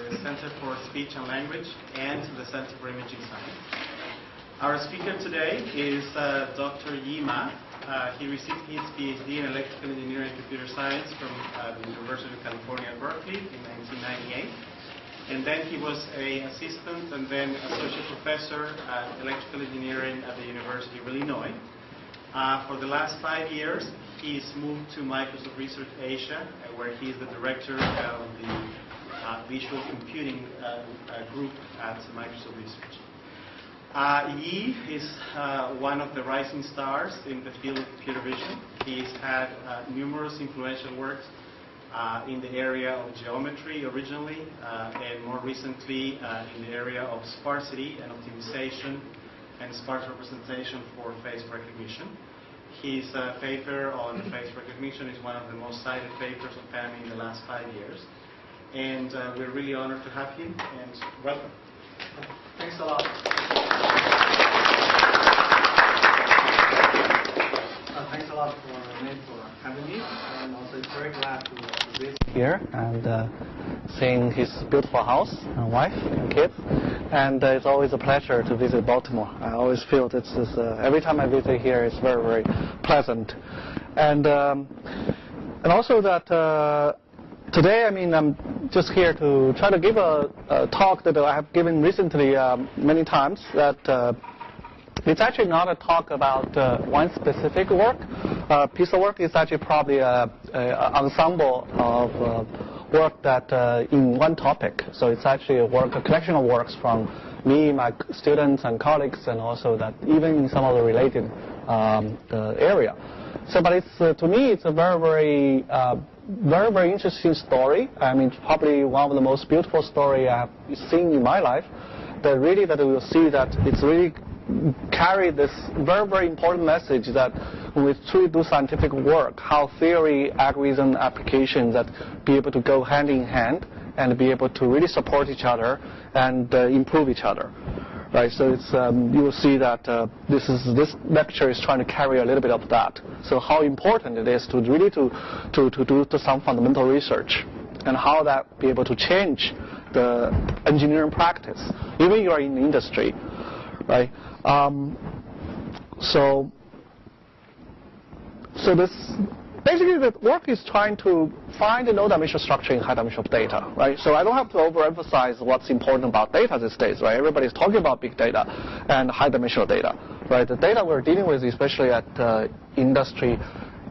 the Center for Speech and Language and the Center for Imaging Science. Our speaker today is Dr. Yi Ma. He received his PhD in Electrical Engineering and Computer Science from the University of California at Berkeley in 1998. And then he was an assistant and then associate professor at Electrical Engineering at the University of Illinois. For the last 5 years, he's moved to Microsoft Research Asia, where he is the director of the Visual Computing group at Microsoft Research. Yi is one of the rising stars in the field of computer vision. He's had numerous influential works in the area of geometry originally, and more recently in the area of sparsity and optimization and sparse representation for face recognition. His paper on face recognition is one of the most cited papers on FAMI in the last 5 years. And we're really honored to have him, and welcome. Thanks a lot. Thanks a lot for Nate for having me, and also very glad to be here and seeing his beautiful house and wife and kids. And it's always a pleasure to visit Baltimore. I always feel this is every time I visit here, it's very, very pleasant. And also that today, I'm just here to try to give a talk that I have given recently many times. That it's actually not a talk about one specific work, piece of work. It's actually probably an ensemble of work that in one topic. So it's actually a collection of works from me, my students and colleagues, and also that even in some of the related area. So, but it's to me, it's a very, very interesting story. Probably one of the most beautiful story I have seen in my life. That really, that we will see that it's really carry this very, very important message that when we truly do scientific work, how theory, algorithm, applications that be able to go hand in hand and be able to really support each other and improve each other. Right, so it's you will see that this lecture is trying to carry a little bit of that. So how important it is to really to do some fundamental research and how that be able to change the engineering practice, even you are in the industry, right? So this basically the work is trying to find a low-dimensional structure in high-dimensional data, right? So I don't have to overemphasize what's important about data these days, right? Everybody's talking about big data and high-dimensional data, right? The data we're dealing with, especially at industry,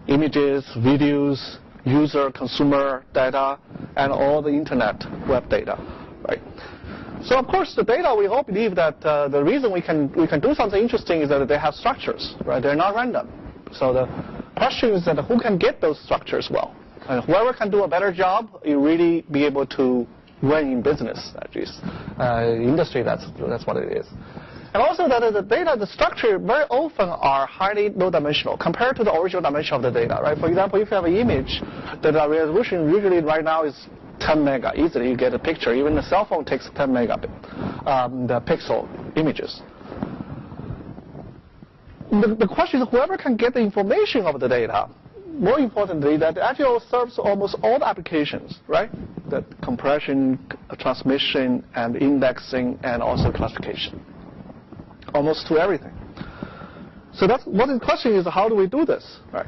images, videos, user, consumer data, and all the internet web data, right? So of course, the data, we all believe that the reason we can do something interesting is that they have structures, right? They're not random. So the question is that who can get those structures well? And whoever can do a better job, you really be able to win in business, at least. Industry, that's what it is. And also that the data, the structure very often are highly low-dimensional compared to the original dimension of the data, right? For example, if you have an image, the resolution usually right now is 10 mega. Easily you get a picture. Even the cell phone takes 10 megabit, the pixel images. The question is whoever can get the information of the data, more importantly, that actually serves almost all the applications, right? That compression, transmission, and indexing, and also classification. Almost to everything. So that's what the question is, how do we do this, right?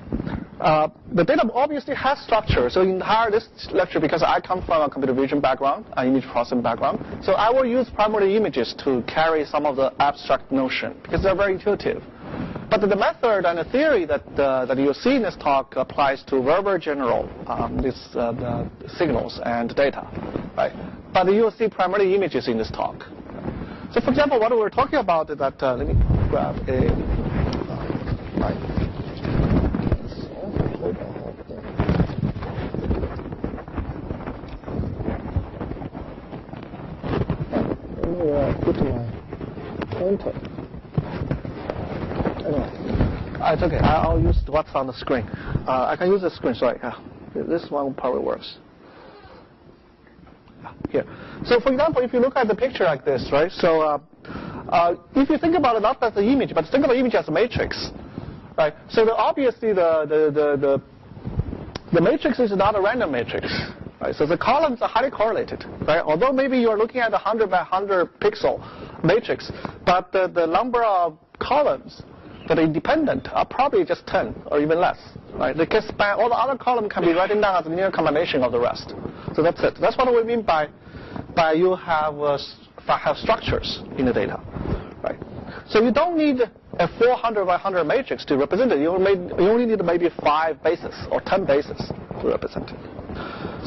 The data obviously has structure. So in this lecture, because I come from a computer vision background, an image processing background, so I will use primarily images to carry some of the abstract notion because they're very intuitive. But the method and the theory that you'll see in this talk applies to very, very general the signals and data, right? But you'll see primarily images in this talk. So for example, what we're talking about is that, let me grab a, right. Put my pointer. Anyway, it's okay. I'll use what's on the screen. I can use the screen. Sorry. This one probably works. Here. So, for example, if you look at the picture like this, right? So, if you think about it not as an image, but think of the image as a matrix, right? So, obviously, the matrix is not a random matrix, Right? So the columns are highly correlated. Right? Although maybe you're looking at a 100 by 100 pixel matrix, but the number of columns that are independent are probably just 10 or even less. Right? They can span, all the other columns can be written down as a linear combination of the rest. So that's it. That's what we mean by you have structures in the data. Right? So you don't need a 400 by 100 matrix to represent it. You only need maybe 5 bases or 10 bases to represent it.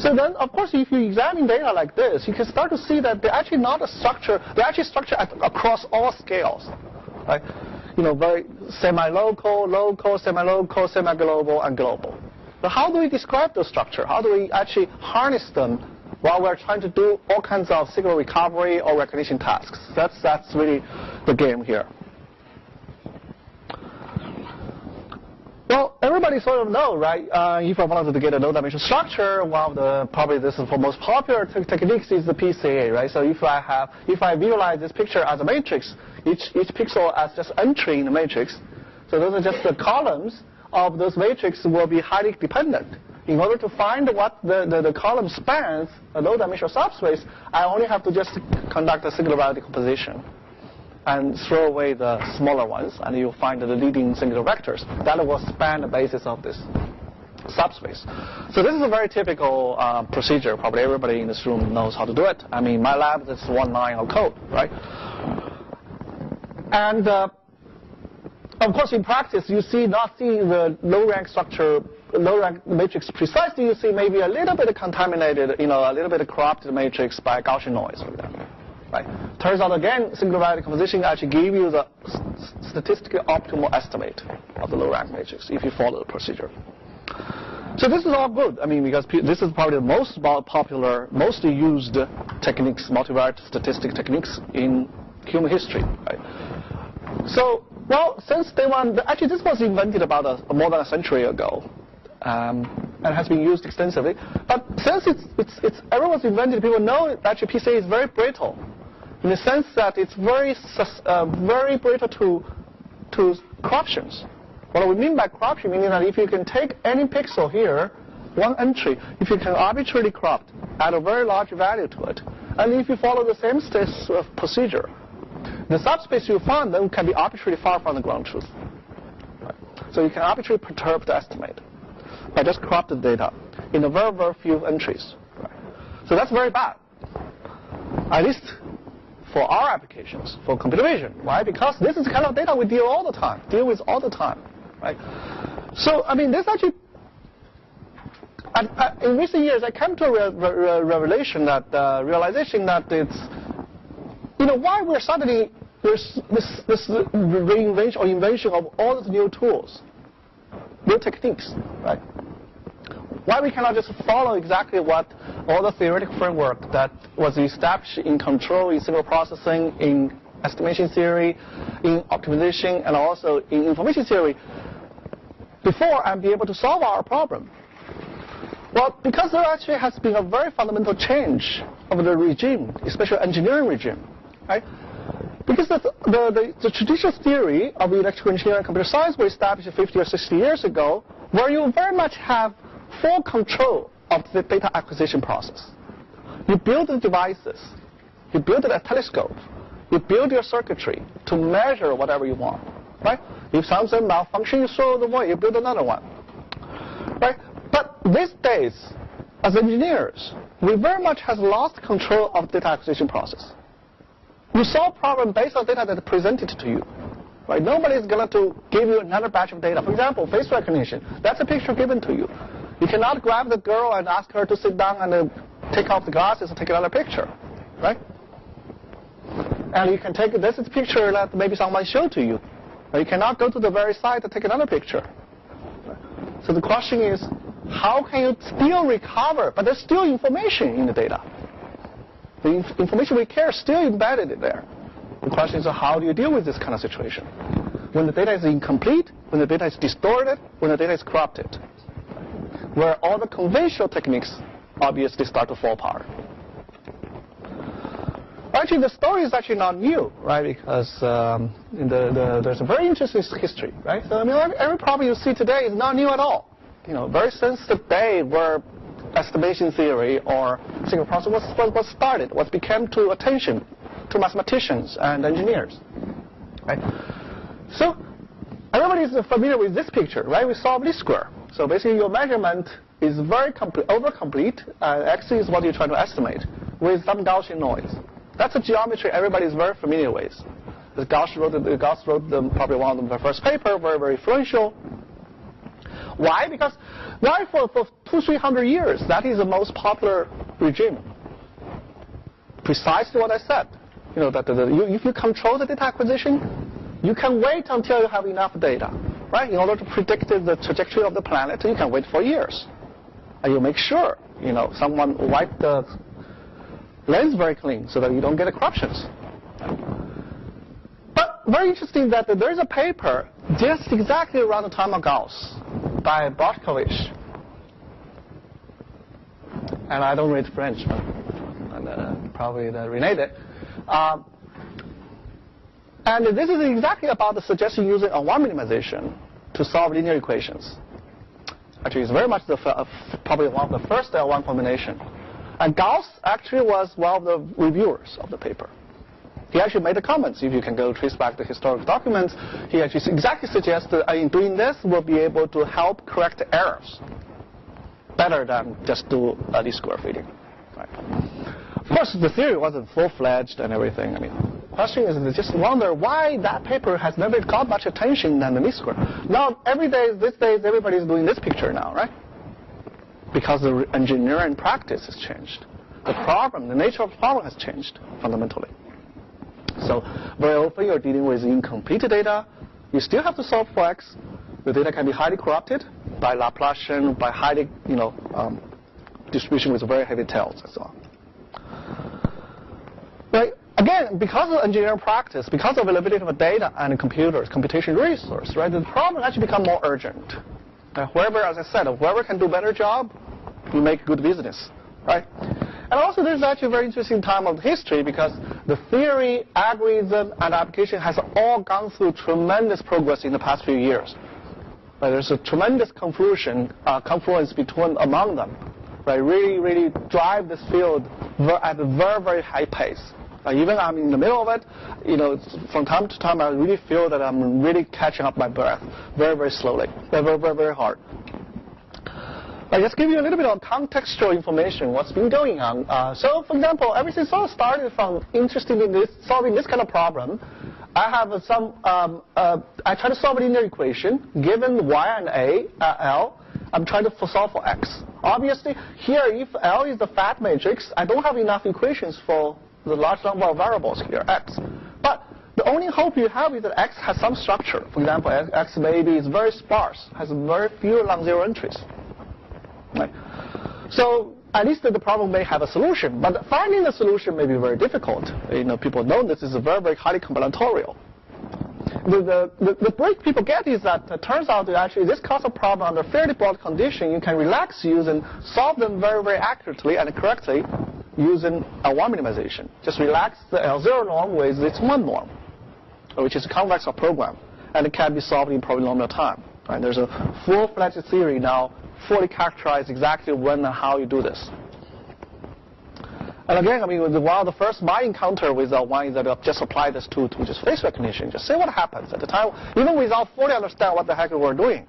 So then, of course, if you examine data like this, you can start to see that they're actually not a structure. They're actually structured across all scales. Right? Very semi-local, local, semi-local, semi-global, and global. So how do we describe the structure? How do we actually harness them while we're trying to do all kinds of signal recovery or recognition tasks? That's really the game here. Well, everybody sort of know, right? If I wanted to get a low-dimensional structure, one of the probably this is for most popular techniques is the PCA, right? So if I visualize this picture as a matrix, each pixel as just entry in the matrix, so those are just the columns of those matrices will be highly dependent. In order to find what the column spans, a low-dimensional subspace, I only have to just conduct a singular value decomposition and throw away the smaller ones, and you'll find the leading singular vectors. That will span the basis of this subspace. So this is a very typical procedure. Probably everybody in this room knows how to do it. I mean, my lab, this is one line of code, right? And of course, in practice, you not seeing the low-rank structure, low-rank matrix precisely. You see maybe a little bit contaminated, a little bit corrupted matrix by Gaussian noise, for example. Right. Turns out, again, singular value decomposition actually give you the statistically optimal estimate of the low-rank matrix if you follow the procedure. So this is all good. I mean, because this is probably the most popular, mostly used techniques, multivariate statistic techniques in human history. Right. So, well, since day one, actually this was invented about more than a century ago. And has been used extensively. But since everyone's invented, people know that actually PCA is very brittle, in the sense that it's very brittle to corruptions. What we mean by corruption, meaning that if you can take any pixel here, one entry, if you can arbitrarily corrupt, add a very large value to it, and if you follow the same procedure, the subspace you find then can be arbitrarily far from the ground truth. Right. So you can arbitrarily perturb the estimate by just corrupted data in a very, very few entries. Right. So that's very bad, at least for our applications, for computer vision. Why? Because this is the kind of data we deal with all the time. Right? So, I mean, this actually, in recent years, I came to a realization that it's, why we're suddenly, there's this reinvention or invention of all these new tools, new techniques, right? Why we cannot just follow exactly what all the theoretical framework that was established in control, in signal processing, in estimation theory, in optimization, and also in information theory before and be able to solve our problem? Well, because there actually has been a very fundamental change of the regime, especially engineering regime, right? Because the traditional theory of electrical engineering and computer science was established 50 or 60 years ago, where you very much have full control of the data acquisition process. You build the devices, you build a telescope, you build your circuitry to measure whatever you want, right? If something malfunctions, you throw it away, you build another one, right? But these days, as engineers, we very much have lost control of the data acquisition process. You solve problem based on data that is presented to you. Right? Nobody is going to give you another batch of data. For example, face recognition. That's a picture given to you. You cannot grab the girl and ask her to sit down and take off the glasses and take another picture. Right? And you can take this picture that maybe someone showed to you. Or you cannot go to the very side to take another picture. So the question is, how can you still recover, but there's still information in the data. The information we care is still embedded in there. The question is, how do you deal with this kind of situation? When the data is incomplete, when the data is distorted, when the data is corrupted, where all the conventional techniques obviously start to fall apart. Actually, the story is actually not new, right? Because there's a very interesting history, right? So I mean, every problem you see today is not new at all. Very since the day where estimation theory or signal processing was started, what became to attention to mathematicians and engineers. Right? So everybody is familiar with this picture, right? We solve least square. So basically your measurement is very over-complete, and X is what you're trying to estimate with some Gaussian noise. That's a geometry everybody is very familiar with. Gauss wrote probably one of the first paper, very, very influential. Why? Because why for 200-300 years, that is the most popular regime. Precisely what I said. You know, that if you control the data acquisition, you can wait until you have enough data, right? In order to predict the trajectory of the planet, you can wait for years. And you make sure, you know, someone wipe the lens very clean so that you don't get corruptions. But very interesting that there is a paper just exactly around the time of Gauss by Bartkovich. And I don't read French, and probably René did. And this is exactly about the suggestion using L1 minimization to solve linear equations. Actually, it's very much probably one of the first L1 combination. And Gauss actually was one of the reviewers of the paper. He actually made the comments. If you can go trace back the historical documents, he actually exactly suggested in doing this, we'll be able to help correct errors better than just do least square fitting. Right. Of course, the theory wasn't full-fledged and everything. I mean, the question is, I just wonder why that paper has never got much attention than the least square. Now, these days, everybody's doing this picture now, right? Because the engineering practice has changed. The problem, the nature of the problem has changed fundamentally. So very often you're dealing with incomplete data. You still have to solve for X. The data can be highly corrupted by Laplacian, by highly, distribution with very heavy tails and so on. Right? Again, because of engineering practice, because of availability of data and computers, computation resource, right, the problem actually become more urgent. Whoever, as I said, whoever can do a better job, will make good business, right? And also, there's actually a very interesting time of history because the theory, algorithm, and application has all gone through tremendous progress in the past few years. Right? There's a tremendous confluence among them. Right? Really drive this field at a very, very high pace. Even I'm in the middle of it, from time to time I really feel that I'm really catching up my breath very, very slowly, very, very, very hard. I'll just give you a little bit of contextual information, what's been going on. So, for example, everything sort of started from interested in solving this kind of problem. I have I try to solve a linear equation, given y and L, I'm trying to solve for x. Obviously, here, if L is the fat matrix, I don't have enough equations for the large number of variables here, x. But the only hope you have is that x has some structure. For example, x maybe is very sparse, has very few non-zero entries. Right. So at least the problem may have a solution, but finding the solution may be very difficult. People know this is very, very highly combinatorial. The break people get is that it turns out that actually this causal problem under fairly broad condition, you can relax use and solve them very, very accurately and correctly using L1 minimization. Just relax the L0 norm with its 1 norm, which is a convex program, and it can be solved in polynomial time. Right? There's a full-fledged theory now fully characterize exactly when and how you do this. And again, one of the first my encounter with L1 is that I just apply this to just face recognition, just see what happens at the time, even without fully understand what the heck we're doing,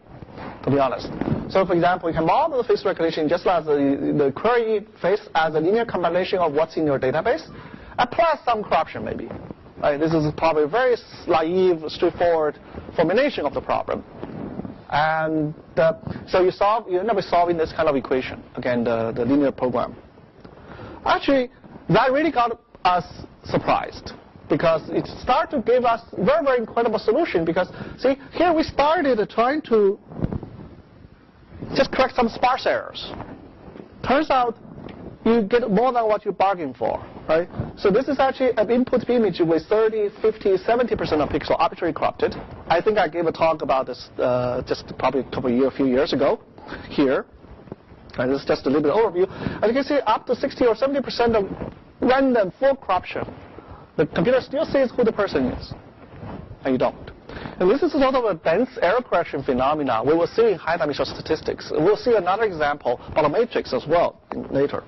to be honest. So, for example, you can model the face recognition just as the query face as a linear combination of what's in your database, apply some corruption maybe. Right? This is probably a very naive, straightforward formulation of the problem. And so you end up solving this kind of equation, again, the linear program. Actually, that really got us surprised because it started to give us very, very incredible solution because, see, here we started trying to just correct some sparse errors. Turns out you get more than what you bargained for, right? So this is actually an input image with 30, 50, 70% of pixel arbitrarily corrupted. I think I gave a talk about this just probably a few years ago here. And this is just a little bit overview. And you can see up to 60 or 70% of random full corruption. The computer still sees who the person is, and you don't. And this is sort of a dense error correction phenomena we will see in high-dimensional statistics. We'll see another example about a matrix as well later.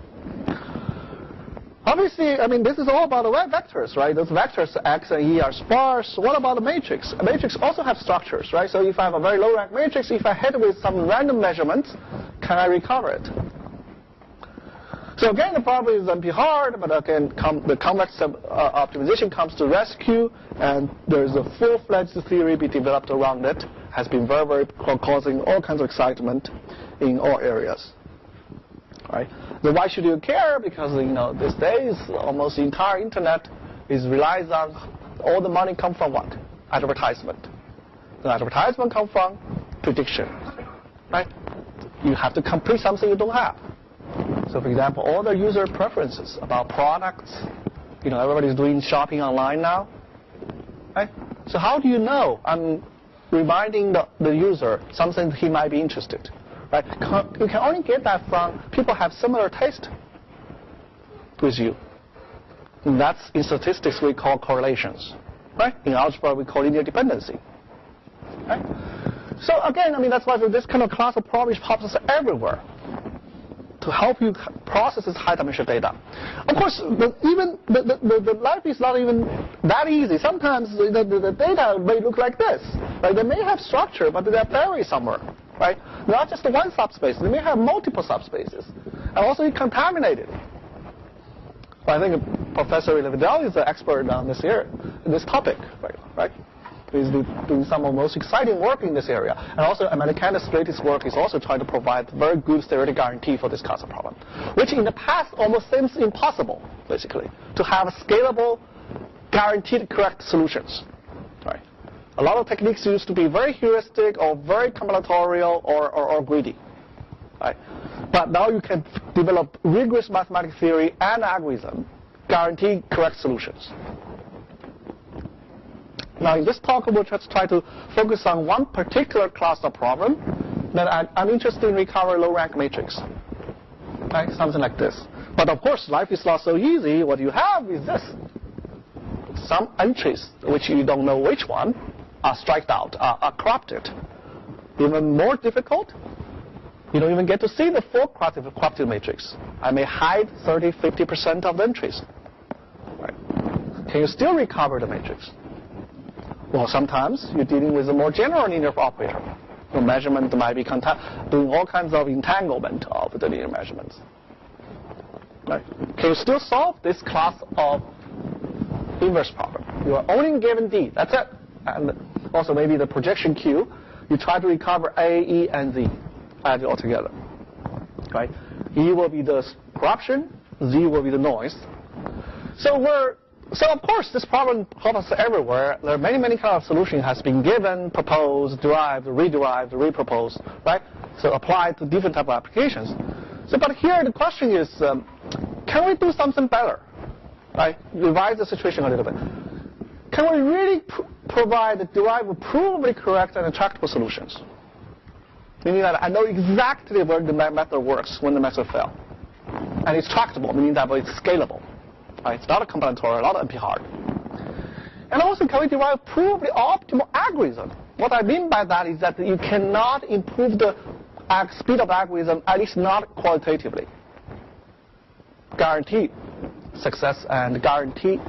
Obviously, I mean, this is all about the vectors, right? Those vectors, x and e, are sparse. What about a matrix? A matrix also has structures, right? So if I have a very low-rank matrix, if I hit it with some random measurements, can I recover it? So again, the problem is NP-hard, but again, the convex optimization comes to rescue, and there's a full-fledged theory being developed around it. Has been very, very causing all kinds of excitement in all areas. Right? Then why should you care? Because these days almost the entire internet relies on all the money come from what? Advertisement. The advertisement comes from prediction. Right? You have to complete something you don't have. So for example, all the user preferences about products, everybody's doing shopping online now. Right? So how do you know I'm reminding the user something he might be interested? Right? You can only get that from people have similar taste with you. And that's in statistics we call correlations. Right? In algebra we call linear dependency. Right? So again, I mean that's why this kind of class of problems pops up everywhere to help you process this high-dimensional data. Of course, the life is not even that easy. Sometimes the data may look like this. Right? They may have structure, but they're buried somewhere. Right? Not just one subspace. They may have multiple subspaces, and also contaminated. Well, I think Professor Levedel is the expert on this topic, right? He's doing some of the most exciting work in this area, and also Americanus' latest work is also trying to provide very good theoretic guarantee for this class of problem, which in the past almost seems impossible, basically, to have scalable, guaranteed correct solutions. Right? A lot of techniques used to be very heuristic or very combinatorial or greedy. Right? But now you can develop rigorous mathematical theory and algorithm, guarantee correct solutions. Now in this talk we'll just try to focus on one particular class of problem that I'm interested in recover low-rank matrix. Right? Something like this. But of course life is not so easy. What you have is this. Some entries which you don't know which one are striked out, are corrupted. Even more difficult, you don't even get to see the full corrupted matrix. I may hide 30-50% of the entries. Right? Can you still recover the matrix? Well, sometimes you're dealing with a more general linear operator. The measurement might be doing all kinds of entanglement of the linear measurements. Right? Can you still solve this class of inverse problem? You are only given D. That's it. And also maybe the projection Q, you try to recover A, E, and Z. Add it all together. Right? E will be the corruption, Z will be the noise. So of course this problem pops up everywhere. There are many kind of solutions has been given, proposed, derived, rederived, reproposed, right? So applied to different type of applications. So but here the question is, can we do something better? Right? Revise the situation a little bit. Can we really provide derived provably correct and attractable solutions? Meaning that I know exactly where the method works when the method fails. And it's tractable, meaning that it's scalable. Right? It's not a combinatorial, not NP-hard. And also, can we derive provably optimal algorithm? What I mean by that is that you cannot improve the speed of algorithm, at least not qualitatively. Guarantee success and guarantee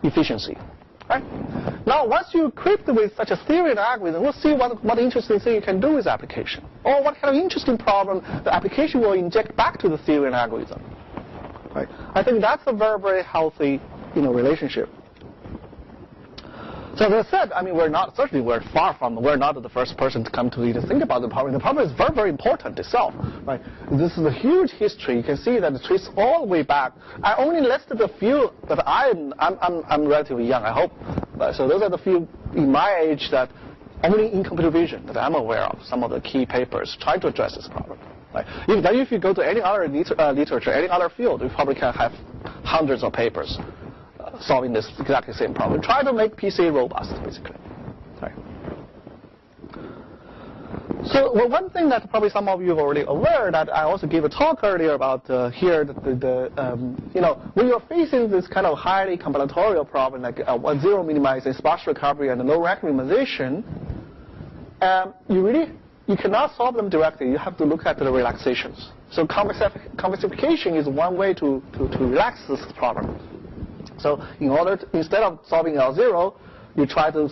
efficiency. Right? Now, once you equipped with such a theory and algorithm, we'll see what interesting thing you can do with the application. Or what kind of interesting problem the application will inject back to the theory and algorithm. Right? I think that's a very, very healthy relationship. So as I said, I mean, we're not the first person to come to even think about the problem. The problem is very, very important itself. Right? This is a huge history. You can see that it traces all the way back. I only listed a few that I'm relatively young, I hope. So those are the few in my age that only in computer vision that I'm aware of, some of the key papers trying to address this problem. Right? If you go to any other literature, any other field, you probably can have hundreds of papers solving this exactly same problem. Try to make PCA robust, basically. Right. So one thing that probably some of you are already aware that I also gave a talk earlier about here, when you're facing this kind of highly combinatorial problem like zero minimizing sparse recovery and no rank minimization, you cannot solve them directly. You have to look at the relaxations. So convexification is one way to relax this problem. So instead of solving L0, you try to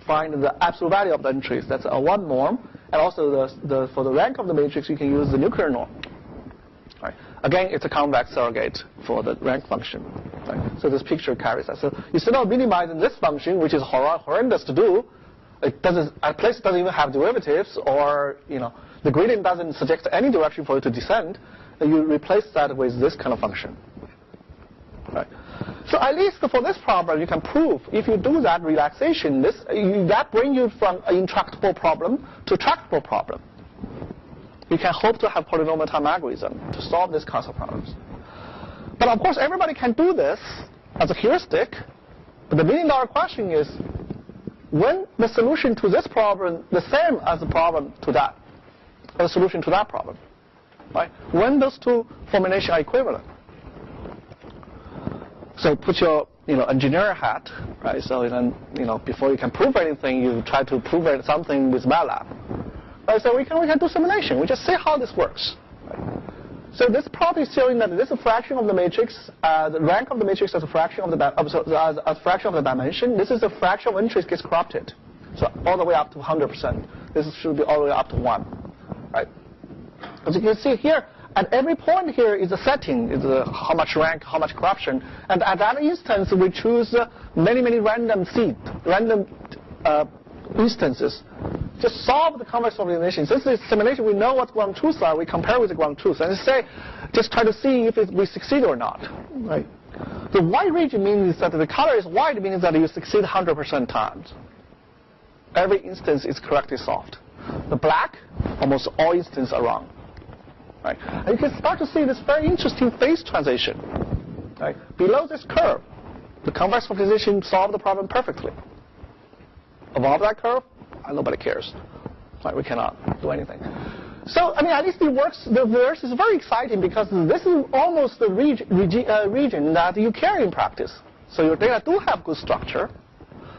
find the absolute value of the entries. That's a one norm. And also for the rank of the matrix, you can use the nuclear norm. Right. Again, it's a convex surrogate for the rank function. Right. So this picture carries that. So instead of minimizing this function, which is horrendous to do, at place doesn't even have derivatives, or the gradient doesn't suggest any direction for it to descend, and you replace that with this kind of function. Right. So at least for this problem, you can prove if you do that relaxation, that brings you from an intractable problem to a tractable problem. You can hope to have polynomial time algorithm to solve these kinds of problems. But of course, everybody can do this as a heuristic. But the million-dollar question is, when the solution to this problem the same as the problem to that, the solution to that problem, right? When those two formulations are equivalent. So put your engineer hat, right? So then before you can prove anything, you try to prove something with MATLAB. Right? So we can do simulation. We just see how this works. Right? So this plot is showing that this is a fraction of the matrix. The rank of the matrix as a fraction of the dimension. This is a fraction of entries gets corrupted. So all the way up to 100%. This should be all the way up to 1. Right? As you can see here, at every point here is a setting, is how much rank, how much corruption. And at that instance, we choose many random instances. Just solve the convex optimization. Since this simulation, we know what ground truths are. We compare with the ground truths and just try to see if we succeed or not. Right? The white region means that the color is white, means that you succeed 100% times. Every instance is correctly solved. The black, almost all instances are wrong. Right? And you can start to see this very interesting phase transition. Right? Below this curve, the convex optimization solved the problem perfectly. Above that curve, nobody cares. Right? We cannot do anything. So, at least it works. The verse is very exciting because this is almost the region that you care in practice. So your data do have good structure.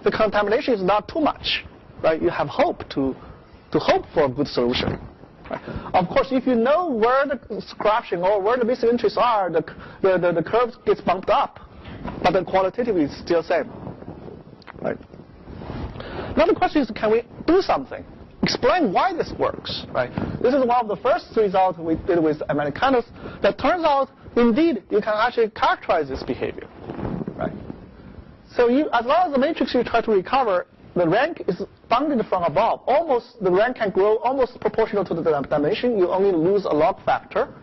The contamination is not too much. Right? You have hope to hope for a good solution. Right. Of course, if you know where the corruption or where the missing entries are, the curve gets bumped up, but the qualitative is still the same. Right. Now the question is, can we do something? Explain why this works. Right. This is one of the first results we did with Americanus. That turns out, indeed, you can actually characterize this behavior. Right. So as long as the matrix you try to recover, the rank is bounded from above. The rank can grow almost proportional to the dimension. You only lose a log factor.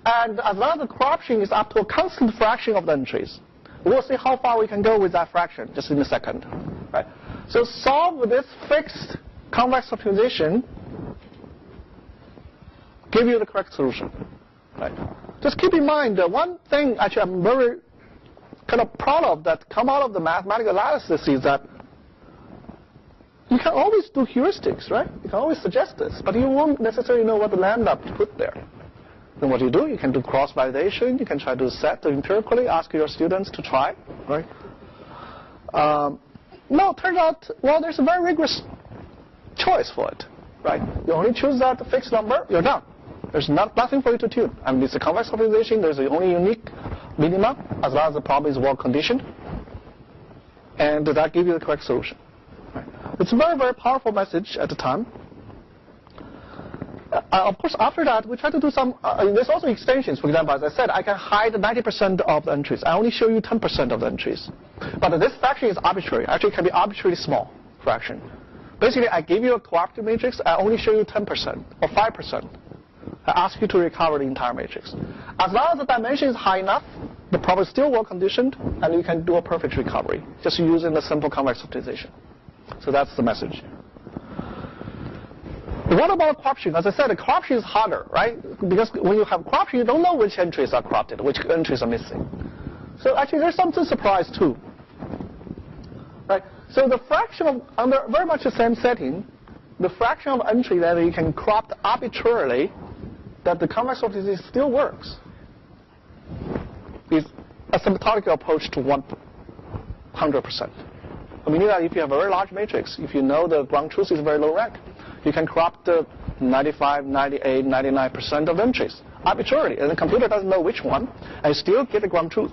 And as long as the corruption is up to a constant fraction of the entries, we'll see how far we can go with that fraction just in a second. Right? So solve this fixed convex optimization, give you the correct solution. Right? Just keep in mind that one thing actually I'm very kind of proud of that come out of the mathematical analysis is that you can always do heuristics, right? You can always suggest this, but you won't necessarily know what the lambda to put there. Then what you do, you can do cross-validation. You can try to set empirically, ask your students to try, right? No, it turns out, there's a very rigorous choice for it, right? You only choose that fixed number, you're done. There's nothing for you to tune. It's a convex optimization. There's the only unique minimum as long as the problem is well conditioned, and that gives you the correct solution. Right. It's a very powerful message at the time. Of course, after that, we try to do some, there's also extensions. For example, as I said, I can hide 90% of the entries. I only show you 10% of the entries. But this fraction is arbitrary. Actually, it can be arbitrarily small fraction. Basically, I give you a cooperative matrix. I only show you 10% or 5%. I ask you to recover the entire matrix. As long as the dimension is high enough, the problem is still well conditioned, and you can do a perfect recovery, just using the simple convex optimization. So that's the message. What about corruption? As I said, the corruption is harder, right? Because when you have corruption, you don't know which entries are corrupted, which entries are missing. So actually, there's something surprise too. Right? So the fraction under very much the same setting, the fraction of entry that you can crop arbitrarily, that the convex optimization still works, is a asymptotic approach to 100%. Meaning that if you have a very large matrix, if you know the ground truth is very low rank, you can crop the 95, 98, 99% of entries arbitrarily, and the computer doesn't know which one, and still get the ground truth.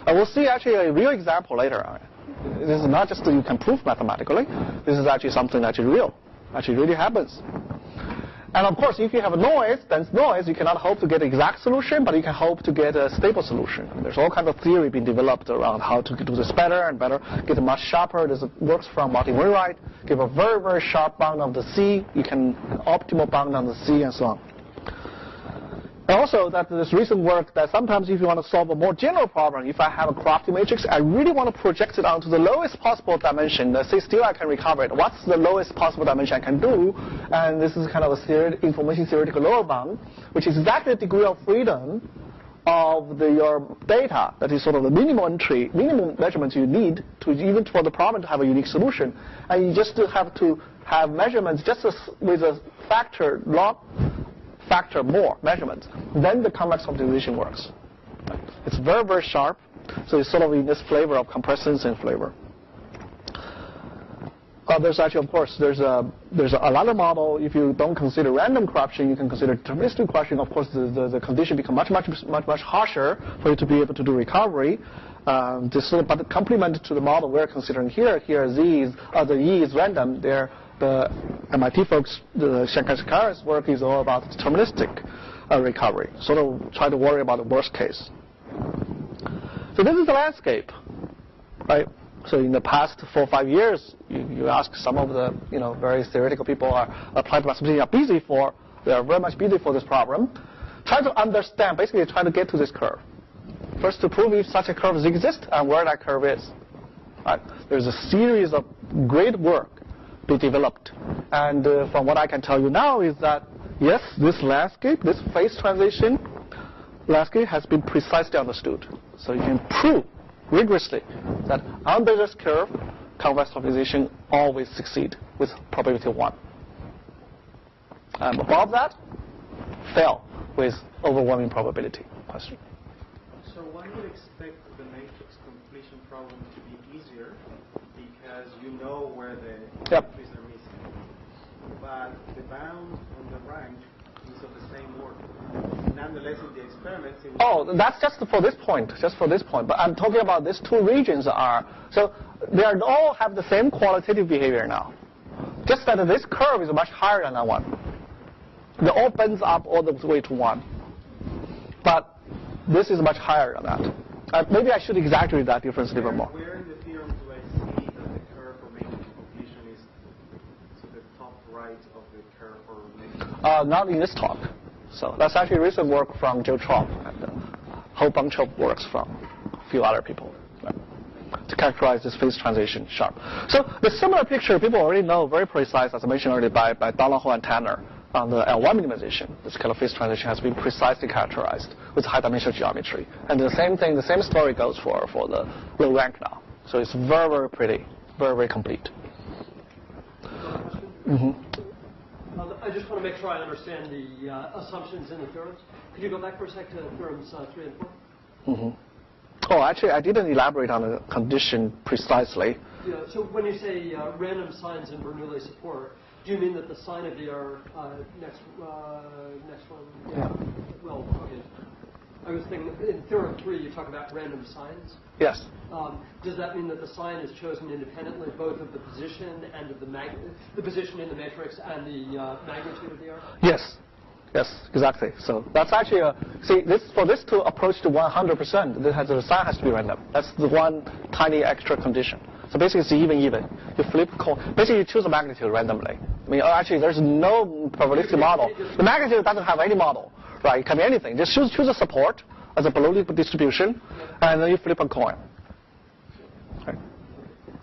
And we'll see actually a real example later on. This is not just that you can prove mathematically. This is actually something actually real, actually really happens. And of course, if you have a noise, dense noise, you cannot hope to get an exact solution, but you can hope to get a stable solution. And there's all kinds of theory being developed around how to do this better and better, get it much sharper. This works from multivariate, give a very, very sharp bound of the C. You can optimal bound on the C and so on. And also that this recent work that sometimes if you want to solve a more general problem, if I have a crafty matrix, I really want to project it onto the lowest possible dimension. Let's say still I can recover it. What's the lowest possible dimension I can do? And this is kind of a information theoretical lower bound, which is exactly the degree of freedom of your data. That is sort of the minimum measurements you need to even for the problem to have a unique solution. And you just have to have measurements just with a log factor more measurements, then the convex optimization works. It's very, very sharp, so it's sort of in this flavor of compressors and flavor. There's actually, of course, there's another model. If you don't consider random corruption, you can consider deterministic corruption. Of course, the condition become much harsher for you to be able to do recovery. But the complement to the model we're considering here the E is random. The MIT folks, the Shankar Sakkara's work is all about deterministic recovery. Sort of try to worry about the worst case. So this is the landscape, right? So in the past 4 or 5 years, you ask some of the very theoretical people applied mathematics are busy for. They are very much busy for this problem. Try to understand, basically try to get to this curve. First to prove if such a curve exists and where that curve is. Right? There's a series of great work be developed. And from what I can tell you now is that, yes, this landscape, this phase transition landscape has been precisely understood. So you can prove rigorously that under this curve, convex optimization always succeed with probability 1. And above that, fail with overwhelming probability. Question? So one would expect the matrix completion problem to be easier because you know where the entries are missing. But the bound on the rank is of the same order. Nonetheless, in the experiments... that's just for this point. But I'm talking about these two regions so they all have the same qualitative behavior now. Just that this curve is much higher than that one. They all bends up all the way to 1. But this is much higher than that. Maybe I should exaggerate that difference a little more. Where in the theorem do I see that the curve for matrix completion is to the top right of the curve for matrix? Not in this talk. So that's actually recent work from Joe Trop and a whole bunch of works from a few other people to characterize this phase transition sharp. So the similar picture people already know, very precise, as I mentioned earlier, by Donahoe and Tanner on the L1 minimization. This kind of phase transition has been precisely characterized with high-dimensional geometry. And the same thing, the same story goes for the low rank now. So it's very, very pretty, very, very complete. I just want to make sure I understand the assumptions in the theorems. Could you go back for a sec to theorems 3 and 4? Oh, actually, I didn't elaborate on the condition precisely. Yeah, so when you say random signs in Bernoulli support, do you mean that the sign of the next one? Yeah. Well, okay. I was thinking in theorem 3 you talk about random signs. Yes. Does that mean that the sign is chosen independently, both of the position and of the position in the matrix and the magnitude of the error? Yes. Yes, exactly. So that's actually for this to approach to 100%, the sign has to be random. That's the one tiny extra condition. So basically, it's even. You flip coin. Basically, you choose a magnitude randomly. I mean, actually, there's no probabilistic model. The magnitude doesn't have any model, right? It can be anything. Just choose a support as a Bernoulli distribution, and then you flip a coin. Right.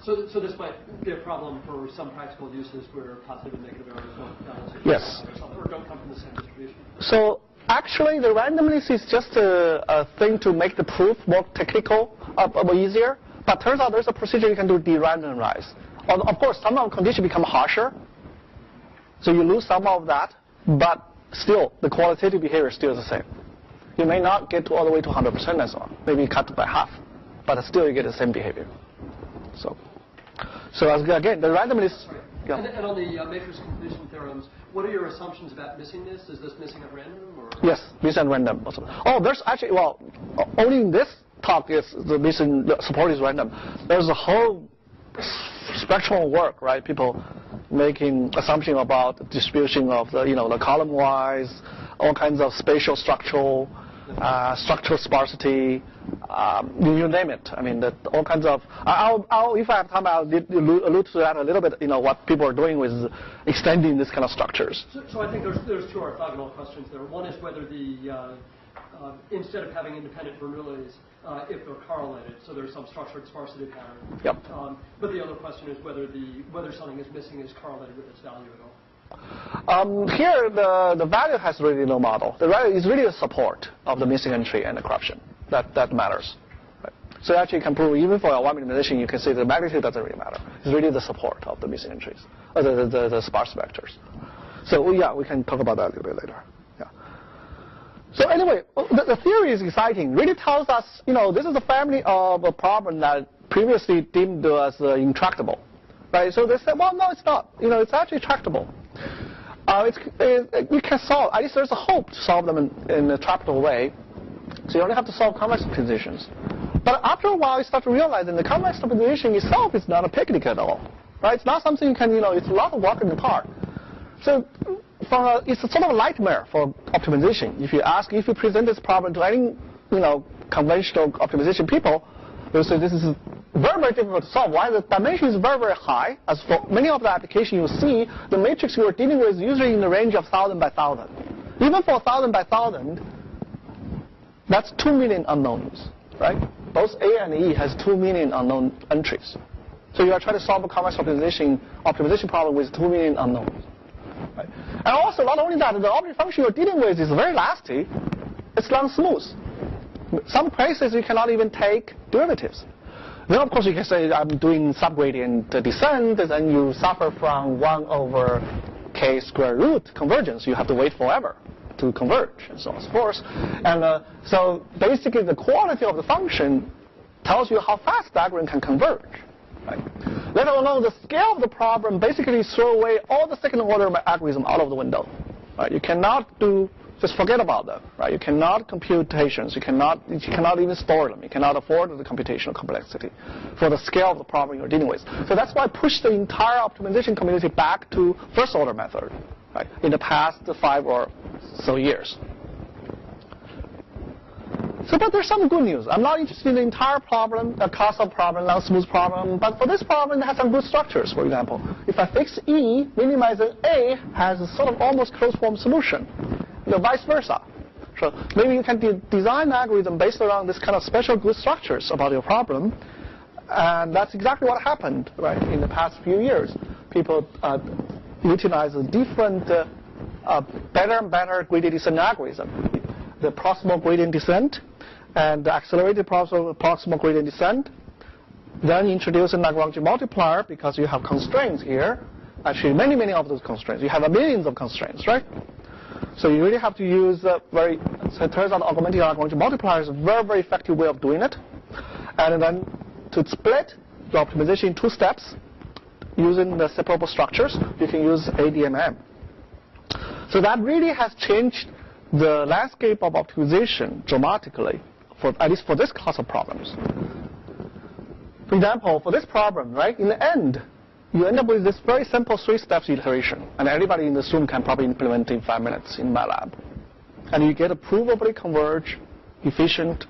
So this might be a problem for some practical uses where positive and negative errors don't balance Yes. or don't come from the same distribution. So actually, the randomness is just a thing to make the proof more technical, more easier. But turns out there's a procedure you can do de-randomize. Of course, some of the conditions become harsher, So you lose some of that, but still the qualitative behavior is still the same. You may not get all the way to 100% and so on. Maybe cut by half, but still you get the same behavior. So again, the randomness. Yeah. And on the matrix completion theorems, what are your assumptions about missingness? Is this missing at random? Or? Yes, missing at random. Oh, there's actually, well, only in this talk is the missing support is random. There's a whole spectrum of work, right? People making assumption about distribution of the, the column-wise, all kinds of spatial structural sparsity, you name it. I mean, that all kinds of. I'll if I have time, I'll allude to that a little bit. What people are doing with extending this kind of structures. So I think there's two orthogonal questions there. One is whether the instead of having independent Bernoullis, if they're correlated, so there's some structured sparsity pattern. Yep. But the other question is whether something is missing is correlated with its value at all. Here, the value has really no model. The value is really the support of the missing entry and the corruption. That matters. Right? So actually, you can prove even for a one minimization, you can say the magnitude doesn't really matter. It's really the support of the missing entries, the sparse vectors. So yeah, we can talk about that a little bit later. Yeah. So anyway, the theory is exciting. Really tells us, this is a family of a problem that previously deemed as intractable. Right? So they said, well, no, it's not. It's actually tractable. You can solve, at least there's a hope to solve them in a tractable way. So you only have to solve convex optimizations. But after a while, you start to realize that the convex optimization itself is not a picnic at all. Right? It's not something you can, it's a lot of walk in the park. So it's a sort of a nightmare for optimization. If you present this problem to any, conventional optimization people, they'll say this is very, very difficult to solve. Why? The dimension is very, very high. As for many of the applications you see, the matrix you are dealing with is usually in the range of 1,000 by 1,000. Even for 1,000 by 1,000, that's 2 million unknowns, right? Both A and E has 2 million unknown entries. So you are trying to solve a convex optimization problem with 2 million unknowns. Right? And also, not only that, the object function you're dealing with is very lasty. It's non-smooth. Some cases you cannot even take derivatives. Then, of course, you can say, I'm doing subgradient descent, and then you suffer from 1 over k square root convergence. You have to wait forever to converge, and so on and so forth. And so basically, the quality of the function tells you how fast the algorithm can converge. Right? Let alone the scale of the problem, basically throw away all the second-order algorithm out of the window. Right? You cannot just forget about them, right? You cannot computations. You cannot even store them. You cannot afford the computational complexity for the scale of the problem you're dealing with. So that's why I pushed the entire optimization community back to first-order method, right? In the past 5 or so years. So, but there's some good news. I'm not interested in the entire problem, the causal problem, non-smooth problem, but for this problem, it has some good structures. For example, if I fix E, minimizing A has a sort of almost closed-form solution. Vice versa. So maybe you can design an algorithm based around this kind of special good structures about your problem, and that's exactly what happened, right? In the past few years, people utilize a different, better and better gradient descent algorithm. The proximal gradient descent and the accelerated proximal gradient descent. Then introduce a Lagrange multiplier because you have constraints here. Actually, many of those constraints. You have millions of constraints, right? So you really have to use so it turns out augmented Lagrange multiplier is a very, very effective way of doing it. And then to split the optimization in 2 steps using the separable structures, you can use ADMM. So that really has changed the landscape of optimization dramatically, at least for this class of problems. For example, for this problem, right, in the end, you end up with this very simple 3-steps iteration. And everybody in this room can probably implement it in 5 minutes in MATLAB. And you get a provably converged, efficient,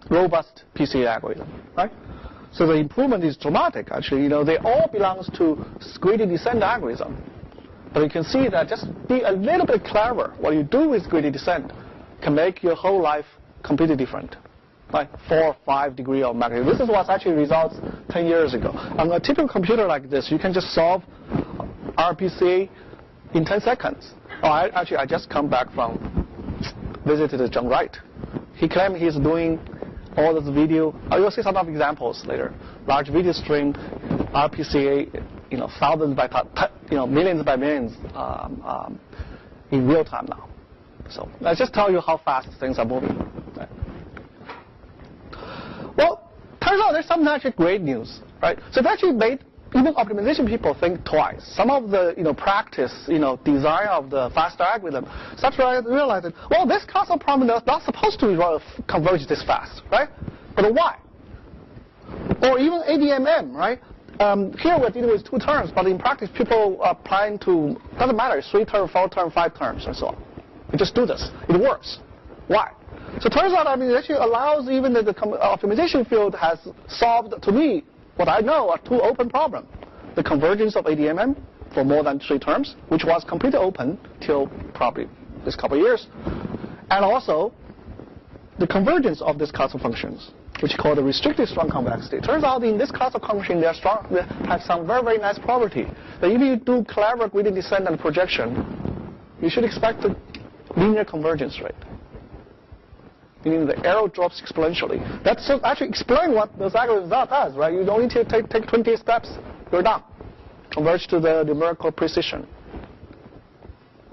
robust PCA algorithm, right? So the improvement is dramatic, actually. They all belong to gradient descent algorithm. But you can see that just be a little bit clever. What you do with gradient descent can make your whole life completely different. Like 4 or 5 degrees of magnitude. This is what actually results 10 years ago. On a typical computer like this, you can just solve RPCA in 10 seconds. I just come back from visited John Wright. He claimed he's doing all this video. You'll see some of examples later. Large video stream, RPCA, thousands by millions by millions in real time now. So let's just tell you how fast things are moving. Right? Well, turns out there's some actually great news, right? So it actually made even optimization people think twice. Some of the practice design of the faster algorithm start to realize that, well, this class of problem is not supposed to converge this fast, right? But why? Or even ADMM, right? Here we're dealing with 2 terms, but in practice people are applying to, doesn't matter, 3 terms, 4 terms, 5 terms, and so on. We just do this. It works. Why? So it turns out, it actually allows even the optimization field has solved, to me, what I know are 2 open problems. The convergence of ADMM for more than 3 terms, which was completely open till probably this couple of years. And also, the convergence of this class of functions, which is called the restricted strong convexity. It turns out in this class of function, they have some very, very nice property. That if you do clever gradient descent and projection, you should expect a linear convergence rate. Meaning the arrow drops exponentially. That's actually explain what this algorithm does, right? You don't need to take 20 steps. You're done. Converge to the numerical precision.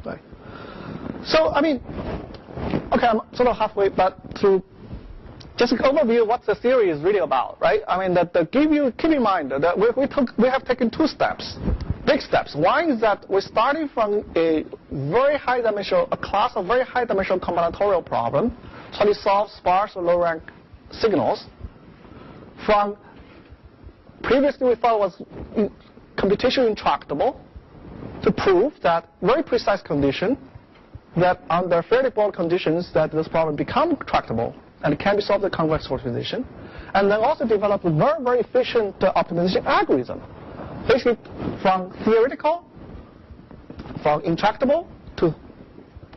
Right. So, okay, I'm sort of halfway, but to just an overview of what the theory is really about, right? Keep in mind that we have taken 2 steps, big steps. One is that we're starting from a class of very high dimensional combinatorial problem, trying to solve sparse or low rank signals. From previously we thought was computationally intractable, to prove that very precise condition that under fairly broad conditions that this problem become tractable and it can be solved with convex optimization, and then also develop a very, very efficient optimization algorithm, basically from theoretical, from intractable to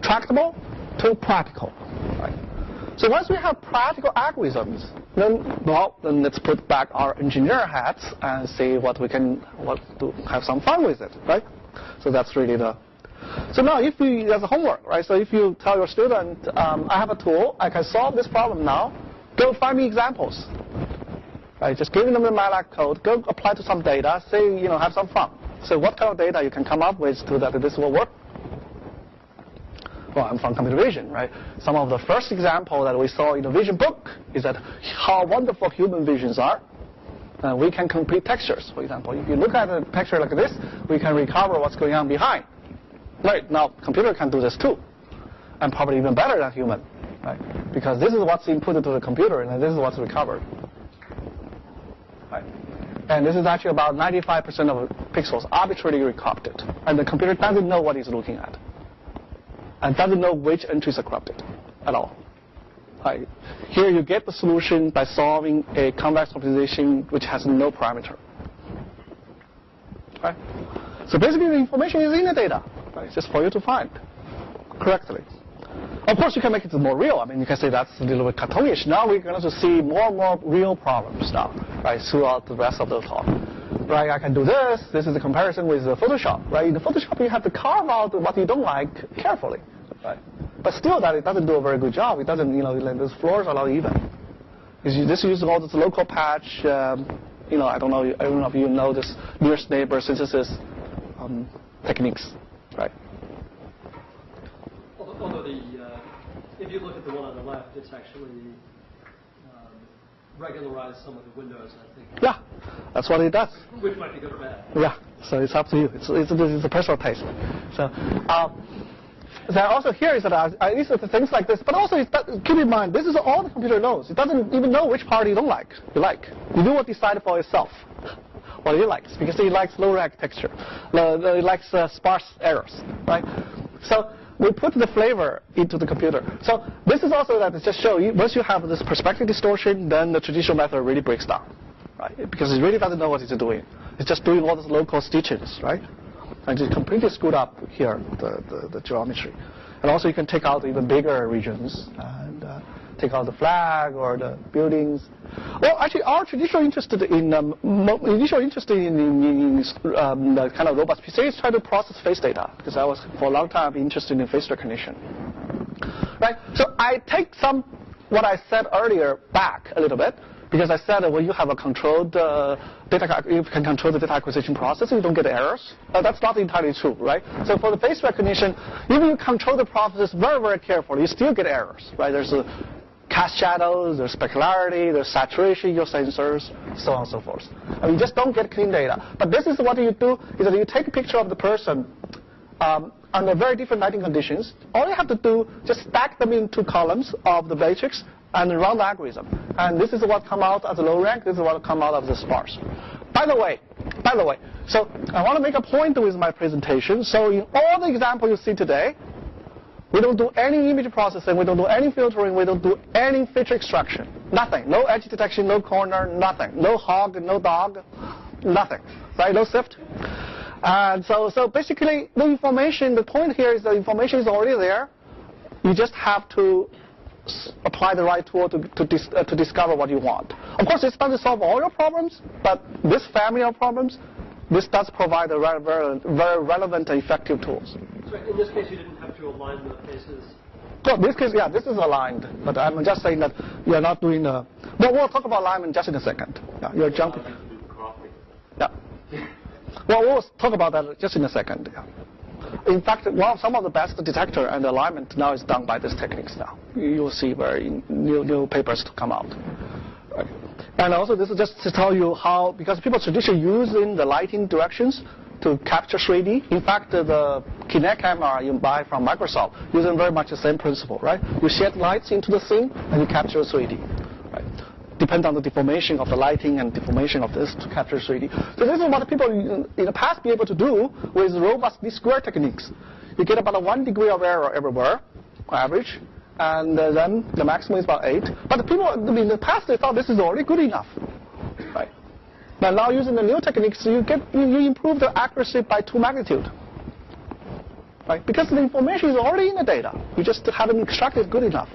tractable to practical. Right? So once we have practical algorithms, then let's put back our engineer hats and see have some fun with it, right? So that's really the. So now, there's a homework, right? So if you tell your student, I have a tool, I can solve this problem now, go find me examples. Right? Just giving them the MATLAB code, go apply to some data, say, have some fun. So what kind of data you can come up with to that this will work? Well, I'm from computer vision, right? Some of the first example that we saw in the vision book is that how wonderful human visions are. We can complete textures, for example. If you look at a texture like this, we can recover what's going on behind. Right, now computer can do this too, and probably even better than human, right? Because this is what's inputted to the computer, and this is what's recovered. Right? And this is actually about 95% of pixels arbitrarily corrupted, and the computer doesn't know what it's looking at, and doesn't know which entries are corrupted at all. Right? Here you get the solution by solving a convex optimization which has no parameter. Right? So basically the information is in the data. Right, just for you to find correctly. Of course, you can make it more real. You can say that's a little bit cartoonish. Now we're going to see more and more real problems now, right, throughout the rest of the talk. Right, I can do this. This is a comparison with Photoshop. Right, in the Photoshop you have to carve out what you don't like carefully. Right, but still that it doesn't do a very good job. It doesn't, those floors are not even. This uses all this local patch. I don't know if you know this nearest neighbor synthesis techniques. Right. Although if you look at the one on the left, it's actually regularized some of the windows, I think. Yeah, that's what it does. Which might be good or bad. Yeah, so it's up to you. It's a personal taste. So, also here is that these are the things like this, but also keep in mind, this is all the computer knows. It doesn't even know which part you don't like. You do what decide for yourself. What he likes, because he likes low rank texture. He likes sparse errors, right? So we put the flavor into the computer. So this is also that it just shows you, once you have this perspective distortion, then the traditional method really breaks down, right? Because it really doesn't know what it's doing. It's just doing all these local stitches, right? And it completely screwed up here, the geometry. And also you can take out even bigger regions and take out the flag or the buildings. Well, actually, our initial interest in the kind of robust PC is trying to process face data, because I was for a long time interested in face recognition. Right. So I take what I said earlier back a little bit Because I said that when you have a controlled you can control the data acquisition process, you don't get errors. That's not entirely true, right? So for the face recognition, even you control the process very, very carefully, you still get errors, right? There's cast shadows, there's specularity, there's saturation in your sensors, so on and so forth. And you just don't get clean data. But this is what you do, is that you take a picture of the person under very different lighting conditions. All you have to do, just stack them in 2 columns of the matrix and run the algorithm. And this is what come out as a low rank, this is what come out of the sparse. By the way, so I want to make a point with my presentation. So in all the examples you see today, we don't do any image processing, we don't do any filtering, we don't do any feature extraction. Nothing. No edge detection, no corner, nothing. No hog, no dog, nothing. Right? No sift. And so basically the information, the point here is the information is already there. You just have to apply the right tool to discover what you want. Of course, it doesn't solve all your problems, but this family of problems, this does provide a very, very relevant and effective tools. So in this case, you didn't have to align the faces? So this case, yeah, this is aligned, but I'm just saying that you're not doing the... Well, we'll talk about alignment just in a second. Yeah, you're jumping. Yeah. Well, we'll talk about that just in a second. Yeah. In fact, some of the best detector and alignment now is done by these techniques now. You will see very new papers to come out. Right. And also, this is just to tell you how, because people traditionally using the lighting directions to capture 3D. In fact, the Kinect camera you buy from Microsoft using very much the same principle, right? You shed lights into the scene and you capture 3D. Right? Depends on the deformation of the lighting and deformation of this to capture 3D. So this is what people in the past be able to do with robust least-square techniques. You get about a 1 degree of error everywhere, on average, and then the maximum is about 8. But the people in the past, they thought this is already good enough, right? But now using the new techniques, you improve the accuracy by 2 magnitude, right? Because the information is already in the data. You just haven't extracted good enough.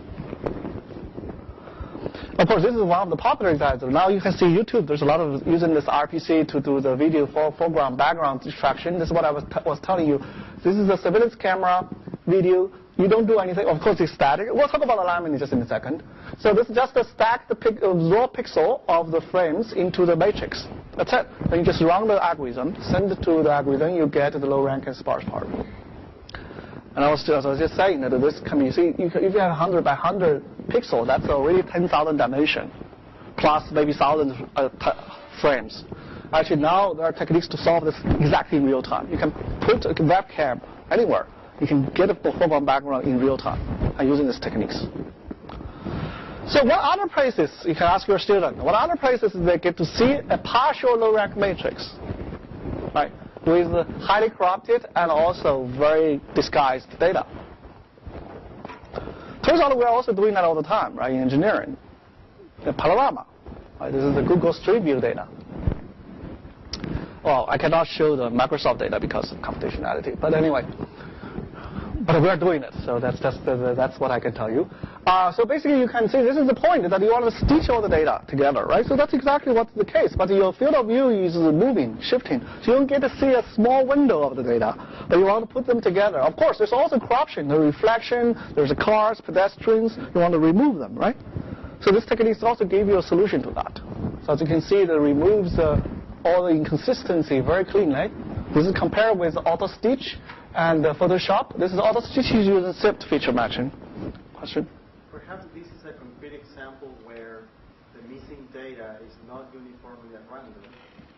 Of course, this is one of the popular examples. Now you can see YouTube. There's a lot of using this RPC to do the video foreground, background extraction. This is what I was telling you. This is a surveillance camera video. You don't do anything. Of course, it's static. We'll talk about alignment in just in a second. So this is just to stack the raw pixel of the frames into the matrix. That's it. Then you just run the algorithm, send it to the algorithm, you get the low rank and sparse part. And I was just saying that this can be, see, if you have 100 by 100 pixel, that's already 10,000 dimension, plus maybe 1,000 frames. Actually, now there are techniques to solve this exactly in real time. You can put a webcam anywhere. You can get a foreground background in real time using these techniques. So what other places, you can ask your student, what other places they get to see a partial low rank matrix, right? With highly corrupted and also very disguised data. Turns out we're also doing that all the time, right, in engineering. The panorama, right? This is the Google Street View data. Well, I cannot show the Microsoft data because of confidentiality, but anyway. But we're doing it, so that's what I can tell you. So basically, you can see this is the point, that you want to stitch all the data together, right? So that's exactly what's the case. But your field of view is moving, shifting. So you don't get to see a small window of the data, but you want to put them together. Of course, there's also corruption, the reflection, there's the cars, pedestrians. You want to remove them, right? So this technique also give you a solution to that. So as you can see, it removes all the inconsistency very cleanly. This is compared with auto stitch and Photoshop. This is auto stitch using SIFT feature matching. Question? Perhaps this is a concrete example where the missing data is not uniformly at random,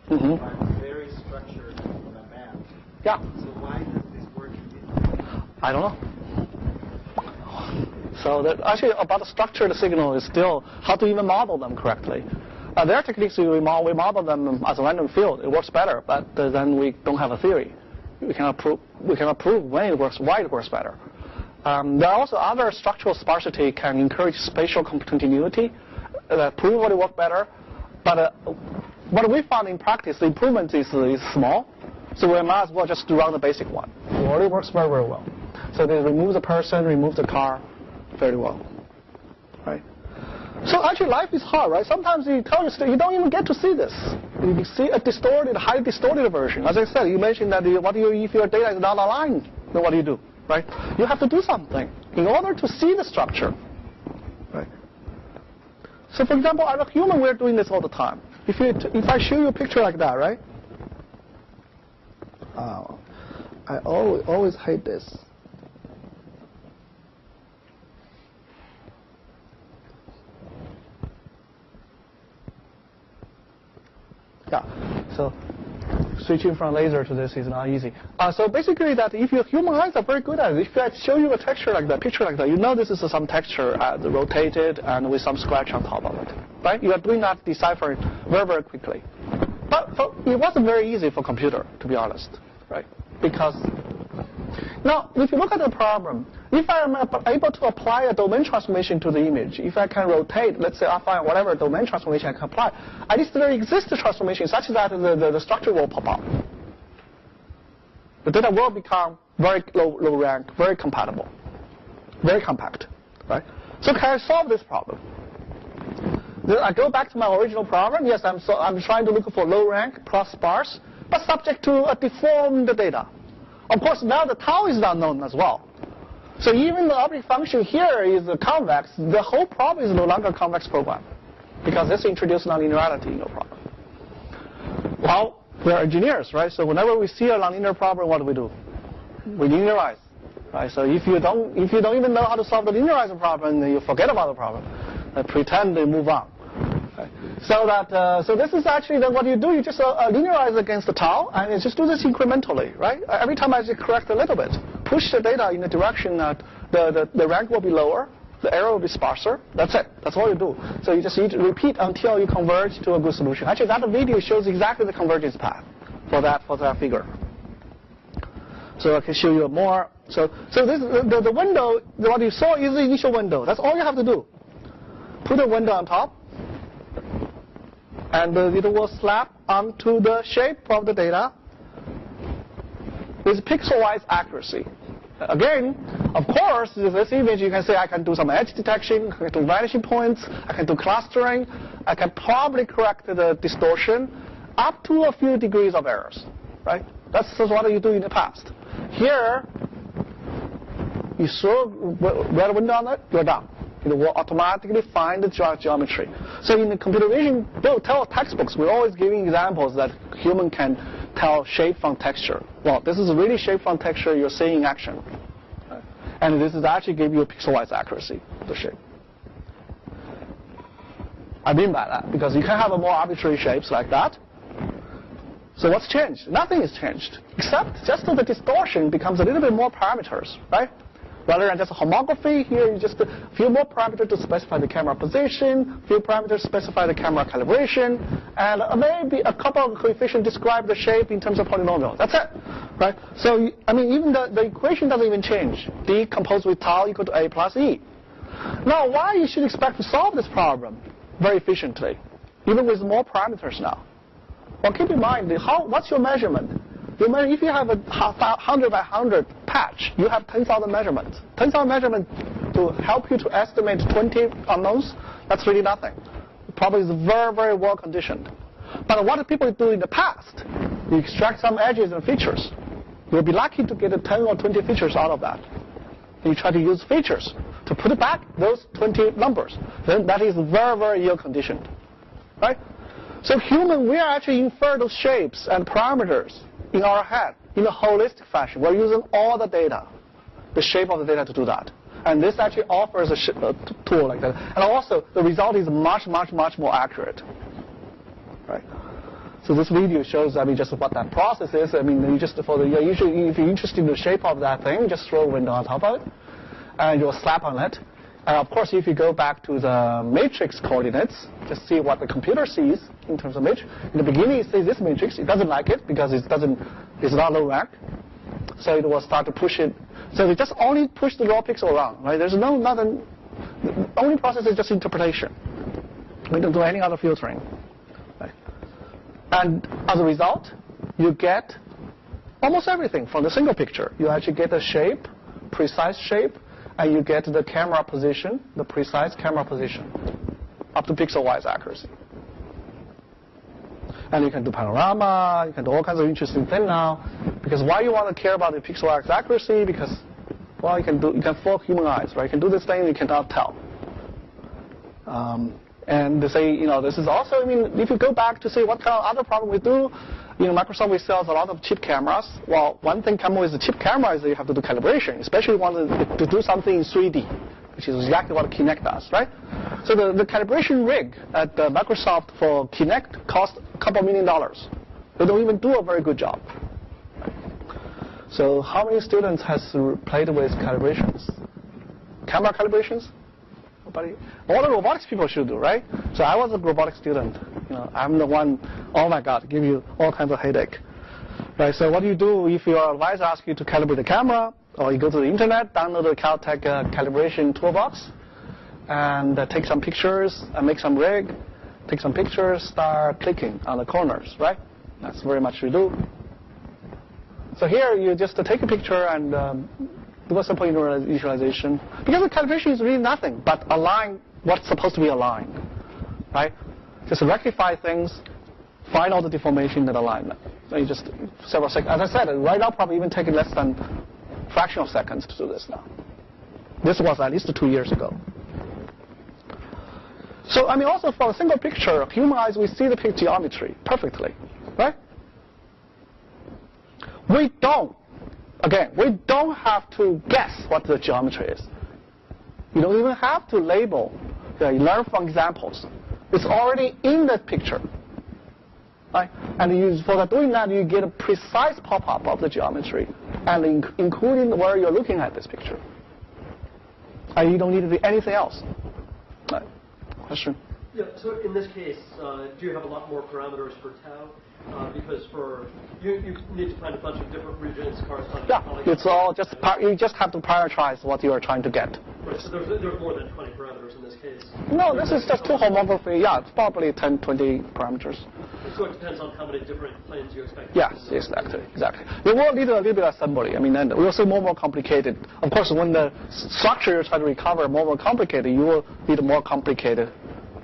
but very structured in a band. Yeah. So why does this work in this way? I don't know. So actually about the structured signal is still how to even model them correctly. There are techniques we model them as a random field. It works better, but then we don't have a theory. We cannot prove when it works, why it works better. There are also other structural sparsity can encourage spatial continuity that prove what it works better. But what we found in practice, the improvement is small. So we might as well just run the basic one. It already works very, very well. So they remove the person, remove the car very well. Right? So actually life is hard, right? Sometimes you don't even get to see this. You see a distorted, highly distorted version. As I said, you mentioned that if your data is not aligned, then what do you do, right? You have to do something in order to see the structure, right? So for example, as a human, we're doing this all the time. If I show you a picture like that, right? I always hate this. Yeah, so switching from laser to this is not easy. So basically that if your human eyes are very good at it, if I show you a texture like that, picture like that, you know this is some texture rotated and with some scratch on top of it, right? You are doing that deciphering very, very quickly. But it wasn't very easy for computer, to be honest, right? Because now, if you look at the problem, if I am able to apply a domain transformation to the image, if I can rotate, let's say I find whatever domain transformation I can apply, at least there exists a transformation such that the structure will pop up. The data will become very low rank, very compatible, very compact, right? So can I solve this problem? Then I go back to my original problem. Yes, I'm trying to look for low rank plus sparse, but subject to a deformed data. Of course, now the tau is unknown as well. So even the object function here is convex, the whole problem is no longer a convex program because this introduced nonlinearity in your problem. Well, we're engineers, right? So whenever we see a nonlinear problem, what do? We linearize, right? So if you don't even know how to solve the linearizing problem, then you forget about the problem and pretend to move on. Okay. So this is actually then what you do. You just linearize against the tau, and you just do this incrementally, right? Every time I just correct a little bit, push the data in the direction that the rank will be lower, the error will be sparser. That's it. That's all you do. So you just need to repeat until you converge to a good solution. Actually, that video shows exactly the convergence path for that figure. So I can show you more. So this the window. What you saw is the initial window. That's all you have to do. Put a window on top. And it will slap onto the shape of the data with pixel-wise accuracy. Again, of course, with this image, you can say I can do some edge detection, I can do vanishing points, I can do clustering, I can probably correct the distortion up to a few degrees of errors, right? That's what you do in the past. Here, you throw red window on it, you're done. It will automatically find the geometry. So in the computer vision textbooks, we're always giving examples that human can tell shape from texture. Well, this is really shape from texture you're seeing in action. Right? And this is actually give you a pixel-wise accuracy of the shape. I mean by that, because you can have a more arbitrary shapes like that. So what's changed? Nothing has changed, except just the distortion becomes a little bit more parameters, right? Rather than just homography, here you just a few more parameters to specify the camera position, few parameters specify the camera calibration, and maybe a couple of coefficients describe the shape in terms of polynomial. That's it, right? So, I mean, even the equation doesn't even change. D composed with tau equal to A plus E. Now, why you should expect to solve this problem very efficiently, even with more parameters now? Well, keep in mind, what's your measurement? If you have a 100 by 100 patch, you have 10,000 measurements. 10,000 measurements to help you to estimate 20 unknowns, that's really nothing. The problem is very, very well conditioned. But what people do in the past, you extract some edges and features. You'll be lucky to get 10 or 20 features out of that. And you try to use features to put back those 20 numbers. Then that is very, very ill conditioned. Right? So we are actually infer those shapes and parameters in our head in a holistic fashion. We're using all the data, the shape of the data to do that. And this actually offers a tool like that. And also, the result is much, much, much more accurate. Right? So this video shows, just what that process is. Usually, if you're interested in the shape of that thing, just throw a window on top of it, and you'll slap on it. And of course, if you go back to the matrix coordinates, just see what the computer sees in terms of matrix. In the beginning, it sees this matrix. It doesn't like it because it's not low rank. So it will start to push it. So it just only push the raw pixel around, right? There's nothing. The only process is just interpretation. We don't do any other filtering. Right? And as a result, you get almost everything from the single picture. You actually get a shape, precise shape, and you get the camera position, the precise camera position, up to pixel-wise accuracy. And you can do panorama, you can do all kinds of interesting things now. Because why you want to care about the pixel-wise accuracy? Because, well, you can fool human eyes, right? You can do this thing, you cannot tell. And they say, this is also, if you go back to say what kind of other problem we do, Microsoft, we sells a lot of cheap cameras. Well, one thing comes with the cheap camera is that you have to do calibration, especially if you want to do something in 3D, which is exactly what Kinect does, right? So the calibration rig at Microsoft for Kinect costs a couple $1 million. They don't even do a very good job. So how many students has played with calibrations? Camera calibrations? Nobody? All the robotics people should do, right? So I was a robotics student. I'm the one, oh my God, give you all kinds of headache. Right, so what do you do if your advisor asks you to calibrate the camera, or you go to the internet, download the Caltech calibration toolbox, and take some pictures, and make some rig, take some pictures, start clicking on the corners, right? That's very much you do. So here you just take a picture and do a simple visualization. Because the calibration is really nothing but align what's supposed to be aligned, right? Just rectify things, find all the deformation and alignment. So you just several seconds. As I said, right now probably even taking less than a fraction of seconds to do this now. This was at least 2 years ago. So also for a single picture, human eyes, we see the geometry perfectly, right? We don't have to guess what the geometry is. You don't even have to label. You learn from examples. It's already in the picture. Right? And for doing that, you get a precise pop-up of the geometry, and including where you're looking at this picture. And you don't need to do anything else. Right. Question? Yeah, so in this case, do you have a lot more parameters for tau? Because you need to find a bunch of different regions corresponding to polygons. It's all just, you just have to prioritize what you are trying to get. Right, so there's more than 20 parameters in this case. No, this is just two homography. Yeah, it's probably 10, 20 parameters. So it depends on how many different planes you expect. Yes, exactly. You will need a little bit of assembly. And we'll say more complicated. Of course, when the structure you're trying to recover more complicated, you will need a more complicated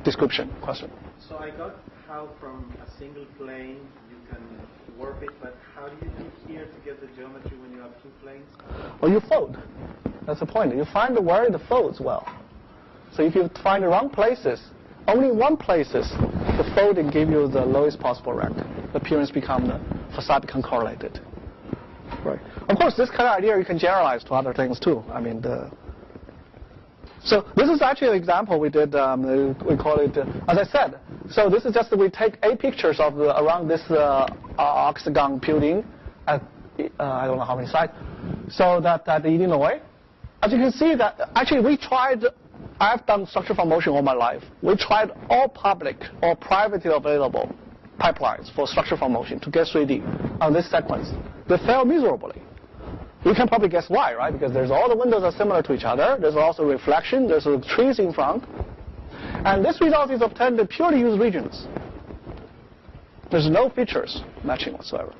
description. Question? So I got how from a single plane you can warp it, but how do you do here to get the geometry when you have two planes? Well, you fold. That's the point. You find where it folds well. So if you find the wrong places, only one places, the folding give you the lowest possible rank. The appearance the facade become correlated. Right. Of course, this kind of idea you can generalize to other things too. So this is actually an example we did. We call it, as I said. So this is just we take 8 pictures of around this octagon building at I don't know how many sites. So that at Illinois, as you can see that actually we tried. I've done structure from motion all my life. We tried all public or privately available pipelines for structure from motion to get 3D on this sequence. They failed miserably. You can probably guess why, right? Because there's all the windows are similar to each other. There's also reflection. There's trees in front. And this result is obtained in purely used regions. There's no features matching whatsoever.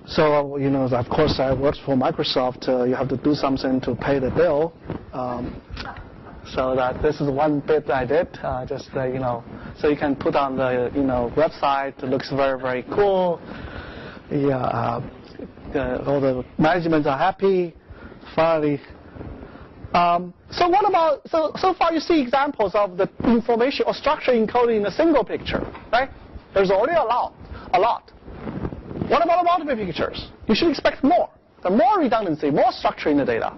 So, of course, I worked for Microsoft. You have to do something to pay the bill. So that this is one bit I did. So you can put on the, website. It looks very, very cool. Yeah, all the management are happy. Finally. So what about, so far you see examples of the information or structure encoded in a single picture, right? There's already a lot. What about multiple pictures? You should expect more. There's more redundancy, more structure in the data.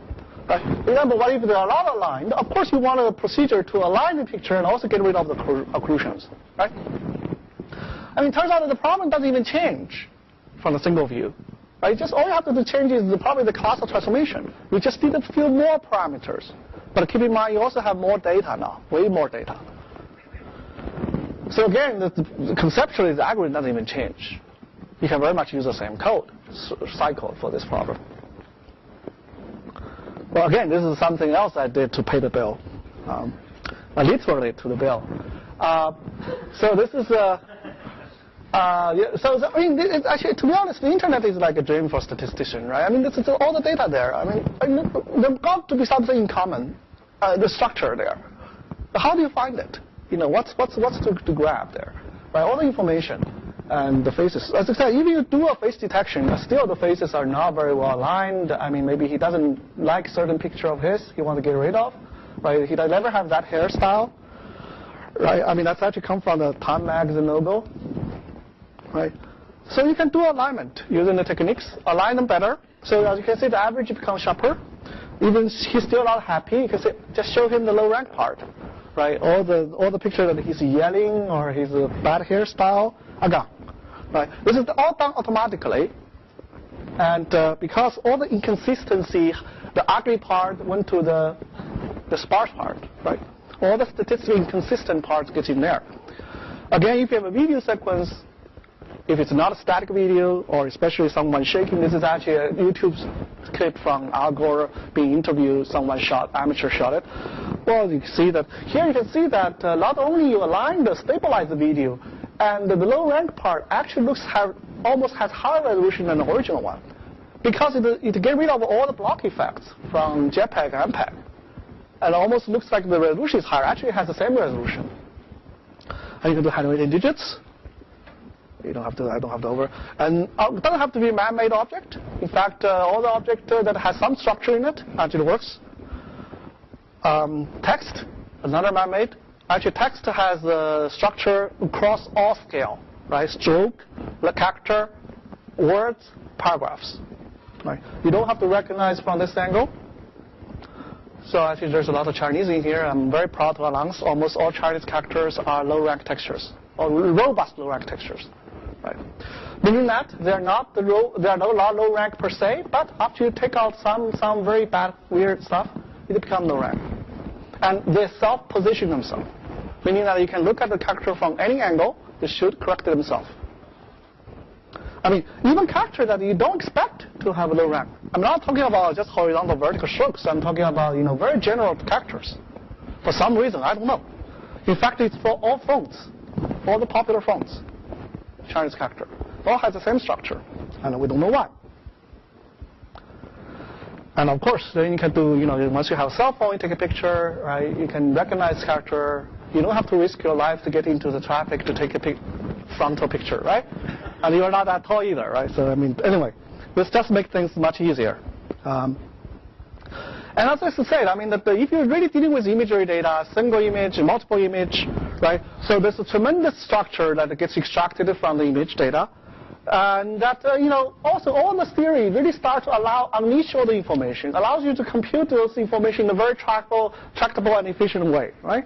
Right? For example, what if there are a lot aligned? Of course, you want a procedure to align the picture and also get rid of the occlusions, right? It turns out that the problem doesn't even change from a single view. Right? Just all you have to do change is probably the class of transformation. You just need a few more parameters. But keep in mind, you also have more data now, way more data. So again, conceptually, the algorithm doesn't even change. You can very much use the same code cycle for this problem. Well, again, this is something else I did to pay the bill, literally to the bill. So this is it's actually, to be honest, the internet is like a dream for a statistician, right? This is all the data there. There's got to be something in common, the structure there. But how do you find it? What's to grab there, right? All the information and the faces. As I said, even if you do a face detection, still the faces are not very well aligned. Maybe he doesn't like certain picture of his he wants to get rid of. right? He never have that hairstyle, right? I mean, that's actually come from the Time magazine logo, right? So you can do alignment using the techniques, align them better. So as you can see, the average becomes sharper. Even he's still not happy. You can see, just show him the low rank part, right? All the picture that he's yelling or his bad hairstyle are gone, right? This is all done automatically, and because all the inconsistency, the ugly part went to the sparse part, right? All the statistically inconsistent parts get in there. Again, if you have a video sequence, if it's not a static video, or especially someone shaking, this is actually a YouTube clip from Al Gore being interviewed, someone amateur shot it. Well, you can see that, here you can see that not only you align the stabilize the video, and the low rank part actually almost has higher resolution than the original one. Because it gets rid of all the block effects from JPEG and MPEG. And it almost looks like the resolution is higher. Actually, it has the same resolution. And you can do handwritten digits. You don't have to. I don't have to over. And it doesn't have to be a man-made object. In fact, all the object that has some structure in it actually works. Text, another man-made. Actually, text has a structure across all scale, right? Stroke, the character, words, paragraphs. Right. You don't have to recognize from this angle. So actually, there's a lot of Chinese in here. I'm very proud to announce almost all Chinese characters are low-rank textures, or robust low-rank textures. Right. Meaning that they're not low rank per se, but after you take out some very bad, weird stuff, it becomes low rank. And they self-position themselves, meaning that you can look at the character from any angle, they should correct themselves. I mean, even characters that you don't expect to have a low rank. I'm not talking about just horizontal vertical strokes. I'm talking about very general characters. For some reason, I don't know. In fact, it's for all fonts, all the popular fonts. Chinese character. All has the same structure, and we don't know why. And of course, then you can do, once you have a cell phone, you take a picture, right? You can recognize character. You don't have to risk your life to get into the traffic to take a frontal picture, right? And you're not that tall either, right? So, I mean, anyway, this just makes things much easier. And as I said, I mean, that if you're really dealing with imagery data, single image, multiple image, right? So there's a tremendous structure that gets extracted from the image data. And that, also all this theory really starts to unleash all the information, allows you to compute those information in a very tractable and efficient way, right?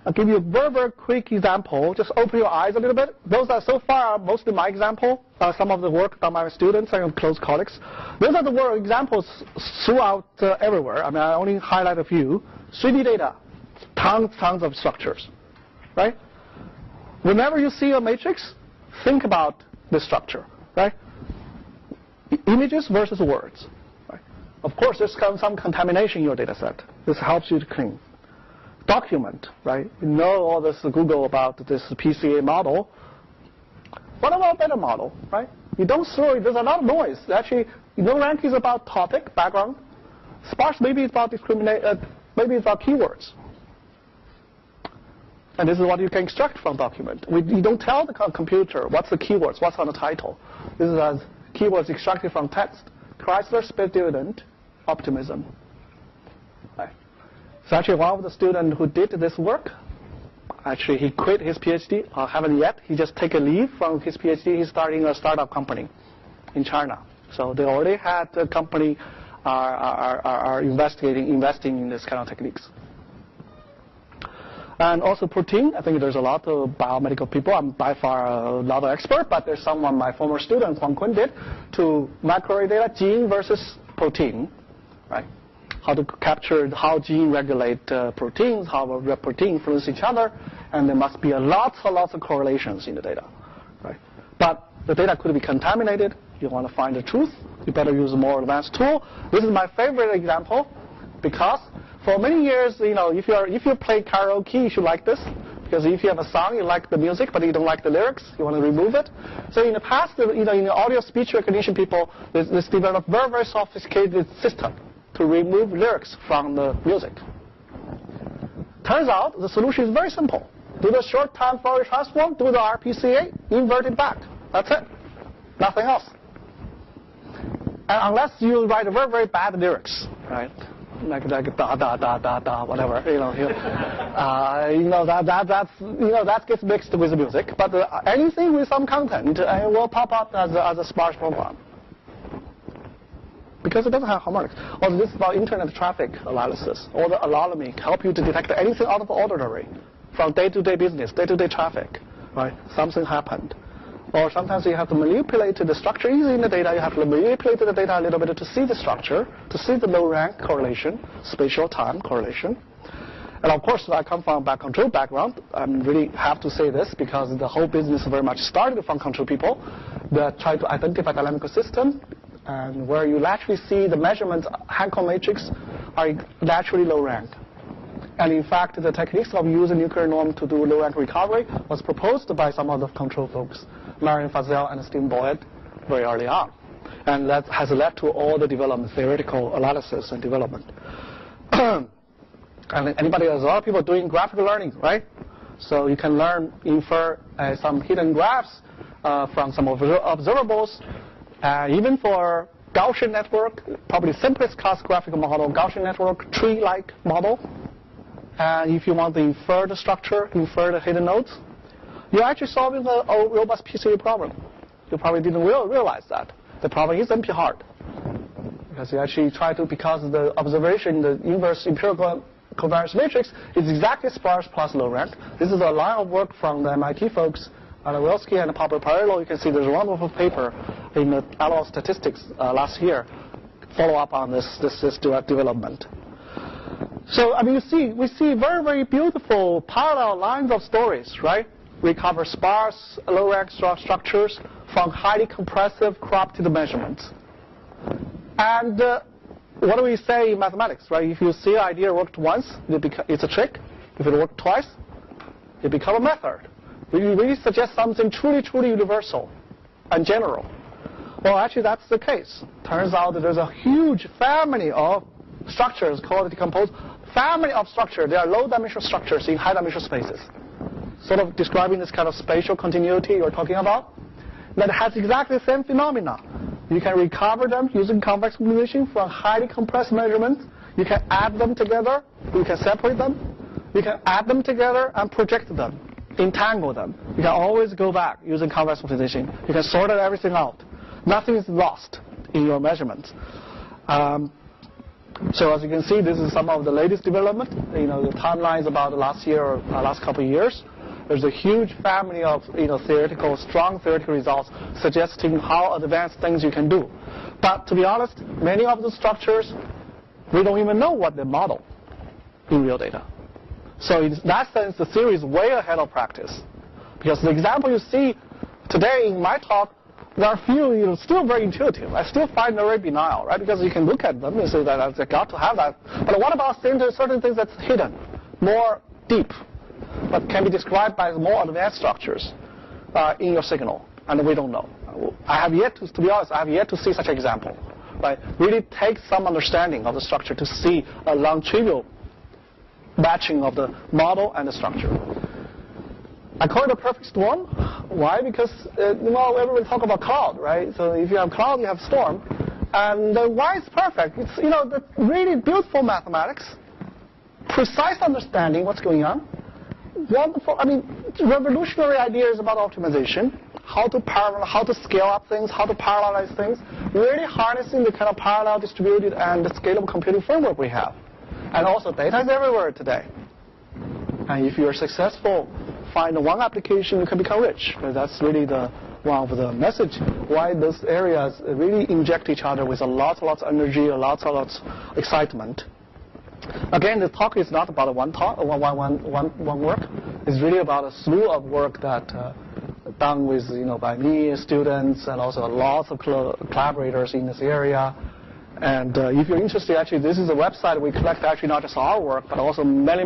I'll give you a very, very quick example. Just open your eyes a little bit. Those are so far mostly my example. Some of the work done by my students and close colleagues. Those are the work examples throughout everywhere. I mean, I only highlight a few. 3D data, tons of structures, right? Whenever you see a matrix, think about the structure, right? Images versus words, right? Of course, there's some contamination in your data set. This helps you to clean. Document, right? You know all this Google about this PCA model. What about a better model, right? You don't throw it. There's a lot of noise. Actually, rank is about topic, background. Sparse maybe it's about maybe it's about keywords. And this is what you can extract from document. You don't tell the computer what's the keywords, what's on the title. This is keywords extracted from text. Chrysler Space Dividend, optimism. Right. So actually, one of the students who did this work, actually he quit his PhD, or haven't yet. He just take a leave from his PhD. He's starting a startup company in China. So they already had a company are investing in this kind of techniques. And also protein. I think there's a lot of biomedical people. I'm by far not an expert, but there's someone my former student, Huang Kun, did to macro data, gene versus protein, right? How to capture how gene regulate proteins, how protein influence each other, and there must be lots of correlations in the data, right? But the data could be contaminated. You want to find the truth, you better use a more advanced tool. This is my favorite example because for many years, if you play karaoke, you should like this. Because if you have a song, you like the music, but you don't like the lyrics, you want to remove it. So in the past, in the audio speech recognition people, they developed very, very sophisticated system to remove lyrics from the music. Turns out the solution is very simple. Do the short-time Fourier transform, do the RPCA, invert it back. That's it. Nothing else. And unless you write very, very bad lyrics, right? like da da da da da whatever, that gets mixed with the music. But anything with some content will pop up as a sparse program because it doesn't have harmonics. Also, this is about internet traffic analysis. All the algorithmic help you to detect anything out of the ordinary from day-to-day business, day-to-day traffic. Right? Something happened. Or sometimes you have to manipulate the structure easily in the data. You have to manipulate the data a little bit to see the structure, to see the low rank correlation, spatial time correlation. And of course, I come from a control background. I really have to say this because the whole business very much started from control people that try to identify dynamical system, and where you actually see the measurements, Hankel matrix, are naturally low rank. And in fact, the techniques of using nuclear norm to do low rank recovery was proposed by some of the control folks, Marion Fazel and Steve Boyd, very early on. And that has led to all the development, theoretical analysis and development. And anybody, there's a lot of people doing graphical learning, right? So you can infer some hidden graphs from some observables. Even for Gaussian network, probably the simplest class graphical model, Gaussian network, tree-like model. And if you want to infer the structure, infer the hidden nodes, you're actually solving a robust PCA problem. You probably didn't realize that. The problem is NP hard. Because you actually try to, because the observation, the inverse empirical covariance matrix is exactly sparse plus low rank. This is a line of work from the MIT folks, Alawilski and Pablo Parello. You can see there's a wonderful paper in the Analog Statistics last year, follow up on this development. So, I mean, we see very, very beautiful parallel lines of stories, right? We cover sparse, low-rank structures from highly compressive, corrupted measurements. And what do we say in mathematics, right? If you see an idea worked once, it's a trick. If it worked twice, it becomes a method. We really suggest something truly, truly universal and general. Well, actually, that's the case. Turns out that there's a huge family of structures called decomposed family of structure. They are low-dimensional structures in high-dimensional spaces. Sort of describing this kind of spatial continuity you're talking about. That has exactly the same phenomena. You can recover them using convex optimization from highly compressed measurements. You can add them together. You can separate them. You can add them together and project them, entangle them. You can always go back using convex optimization. You can sort everything out. Nothing is lost in your measurements. So as you can see, this is some of the latest development. The timeline is about last year or last couple of years. There's a huge family of strong theoretical results suggesting how advanced things you can do. But to be honest, many of the structures, we don't even know what they model in real data. So in that sense, the theory is way ahead of practice. Because the example you see today in my talk, there are few, still very intuitive. I still find them very banal, right? Because you can look at them and say that I got to have that. But what about certain things that's hidden, more deep, but can be described by more advanced structures in your signal, and we don't know. To be honest, I have yet to see such an example. Right? Really take some understanding of the structure to see a non-trivial matching of the model and the structure. I call it a perfect storm. Why? Because everybody talk about cloud, right? So if you have cloud, you have storm. And why it's perfect? It's the really beautiful mathematics, precise understanding what's going on. Wonderful. Revolutionary ideas about optimization, how to scale up things, how to parallelize things. Really harnessing the kind of parallel distributed and the scalable computing framework we have. And also, data is everywhere today. And if you're successful, find one application, you can become rich. That's really one of the message why those areas really inject each other with lots of energy, lots of excitement. Again, the talk is not about one work. It's really about a slew of work that done with by me, students, and also lots of collaborators in this area. And if you're interested, actually, this is a website we collect actually not just our work, but also many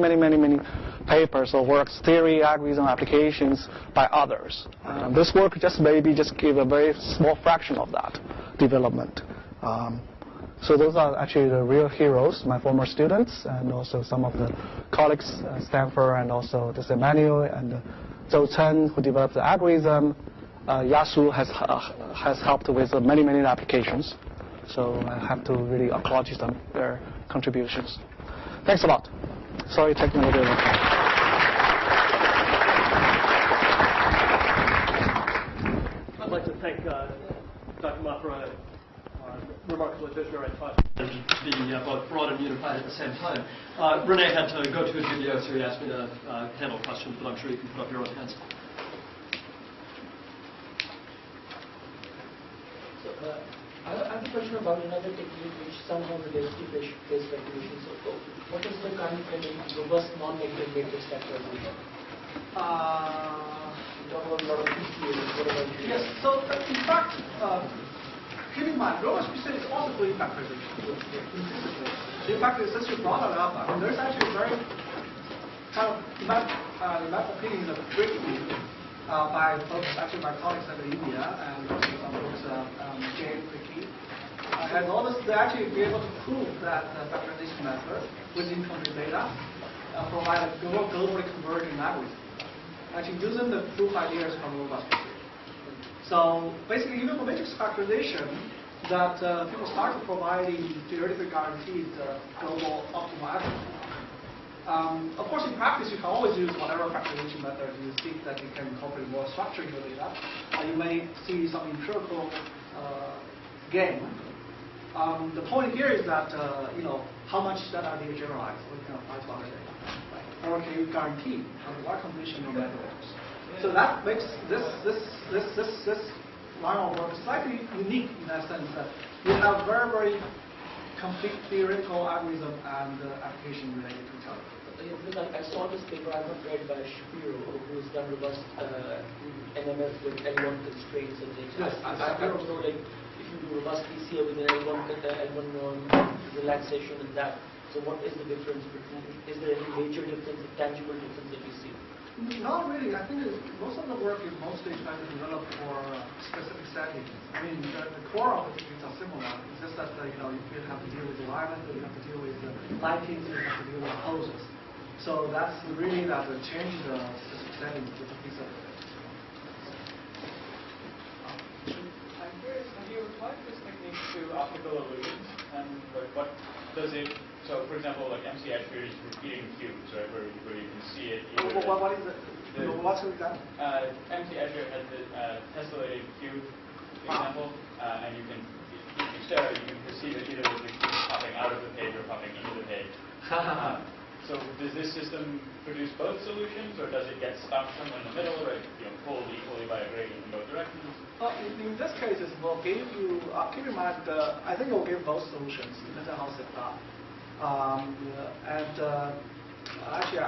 papers or works, theory, algorithm, applications by others. This work just give a very small fraction of that development. So those are actually the real heroes, my former students, and also some of the colleagues at Stanford, and also this Emmanuel and Zhou Chen, who developed the algorithm. Yasu has helped with many applications. So I have to really acknowledge them. They're contributions. Thanks a lot. Sorry, taking a little bit of time. I'd like to thank Dr. Ma for a remarkable visionary talk, being both broad and unified at the same time. Rene had to go to his video, so he asked me to handle questions, but I'm sure you can put up your own hands. So, I have a question about another technique which somehow relates to phase speculation. So, what is the kind of robust non-negative matrix factorization? Yes, so in fact, keep in mind, robust precision is also doing factorization. In fact, since you brought it up, I mean, there's actually a very kind of, in my opinion, a breakthrough by folks, actually my colleagues in India and also some folks, Jane Picky, and all this, they actually be able to prove that the factorization method with in-country data provide a globally converging algorithm. Actually using the proof ideas from robust precision. So basically, even for matrix factorization, that people start providing theoretically guaranteed global optimal algorithm. Of course, in practice, you can always use whatever factorization method you think that you can incorporate more structure in your data. You may see some empirical gain. The point here is that how much data do you generalize? We can apply to other data. Or can you guarantee under what condition your method works? So that makes this line of work slightly unique in that sense that you have very, very complete theoretical algorithm and application related to each other. I saw this paper I have read by Shapiro, who has done robust NMF with L1 constraints and things. Yes, I don't know, like, if you do robust PCA with an L1 relaxation and that. So what is the difference between, is there any major difference, a tangible difference that you see? Not really. I think most of the work is mostly trying to develop for specific settings. I mean, the core of the techniques are similar. It's just that you have to deal with environment, you have to deal with lightings, you have to deal with poses. So that's really that change the specific settings with a piece of it. I'm curious, have you applied this technique to optical illusions? And what does it? So, for example, like MC Edgefield is repeating cubes, right, where you can see it. What is it? What's it done? MC Edgefield has the tessellated cube example, and you can perceive it either with the cube popping out of the page or popping into the page. So, does this system produce both solutions, or does it get stuck somewhere in the middle, or pulled equally by a gradient in both directions? In this case, it will give you. Keep in mind, I think it will give both solutions, depending on how set up. Actually,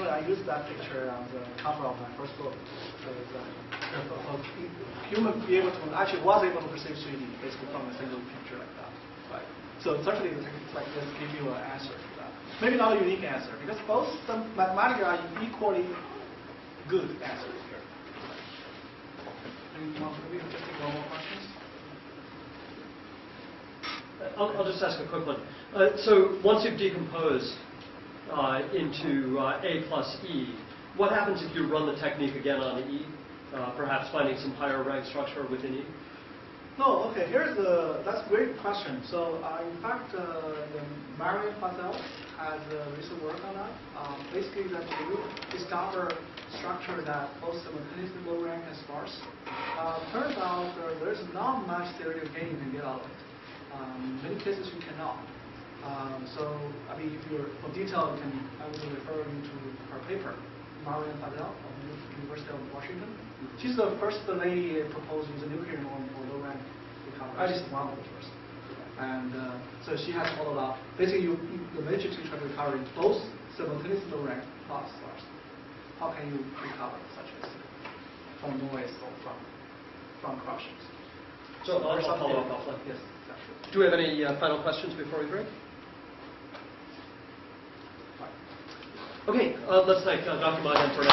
I used that picture on the cover of my first book. So human be able to actually was able to perceive 3D basically from a single picture like that. Right. So certainly the techniques like this give you an answer to that. Maybe not a unique answer because both the mathematically are equally good answers here. Maybe just take one more questions. I'll just ask a quick one. So once you've decomposed into A plus E, what happens if you run the technique again on E, perhaps finding some higher rank structure within E? No, okay, that's a great question. So in fact, Marion Patel has recent work on that. Basically, that you discover structure that both simultaneously low rank and sparse. Turns out there's not much theoretical gain you can get out of it. In many cases you cannot. So, I mean, if you're for detail, I will refer you to her paper, Marion Patel of the University of Washington. She's the first lady proposing the nuclear norm for low rank recovery. At least one of the first. And so she has followed up. Basically, the matrix you try to recover is both simultaneously low rank plus sparse. How can you recover such a from noise or from corruptions? So I'll follow up offline. Yes. Do we have any final questions before we break? Okay, let's thank Dr. Ma for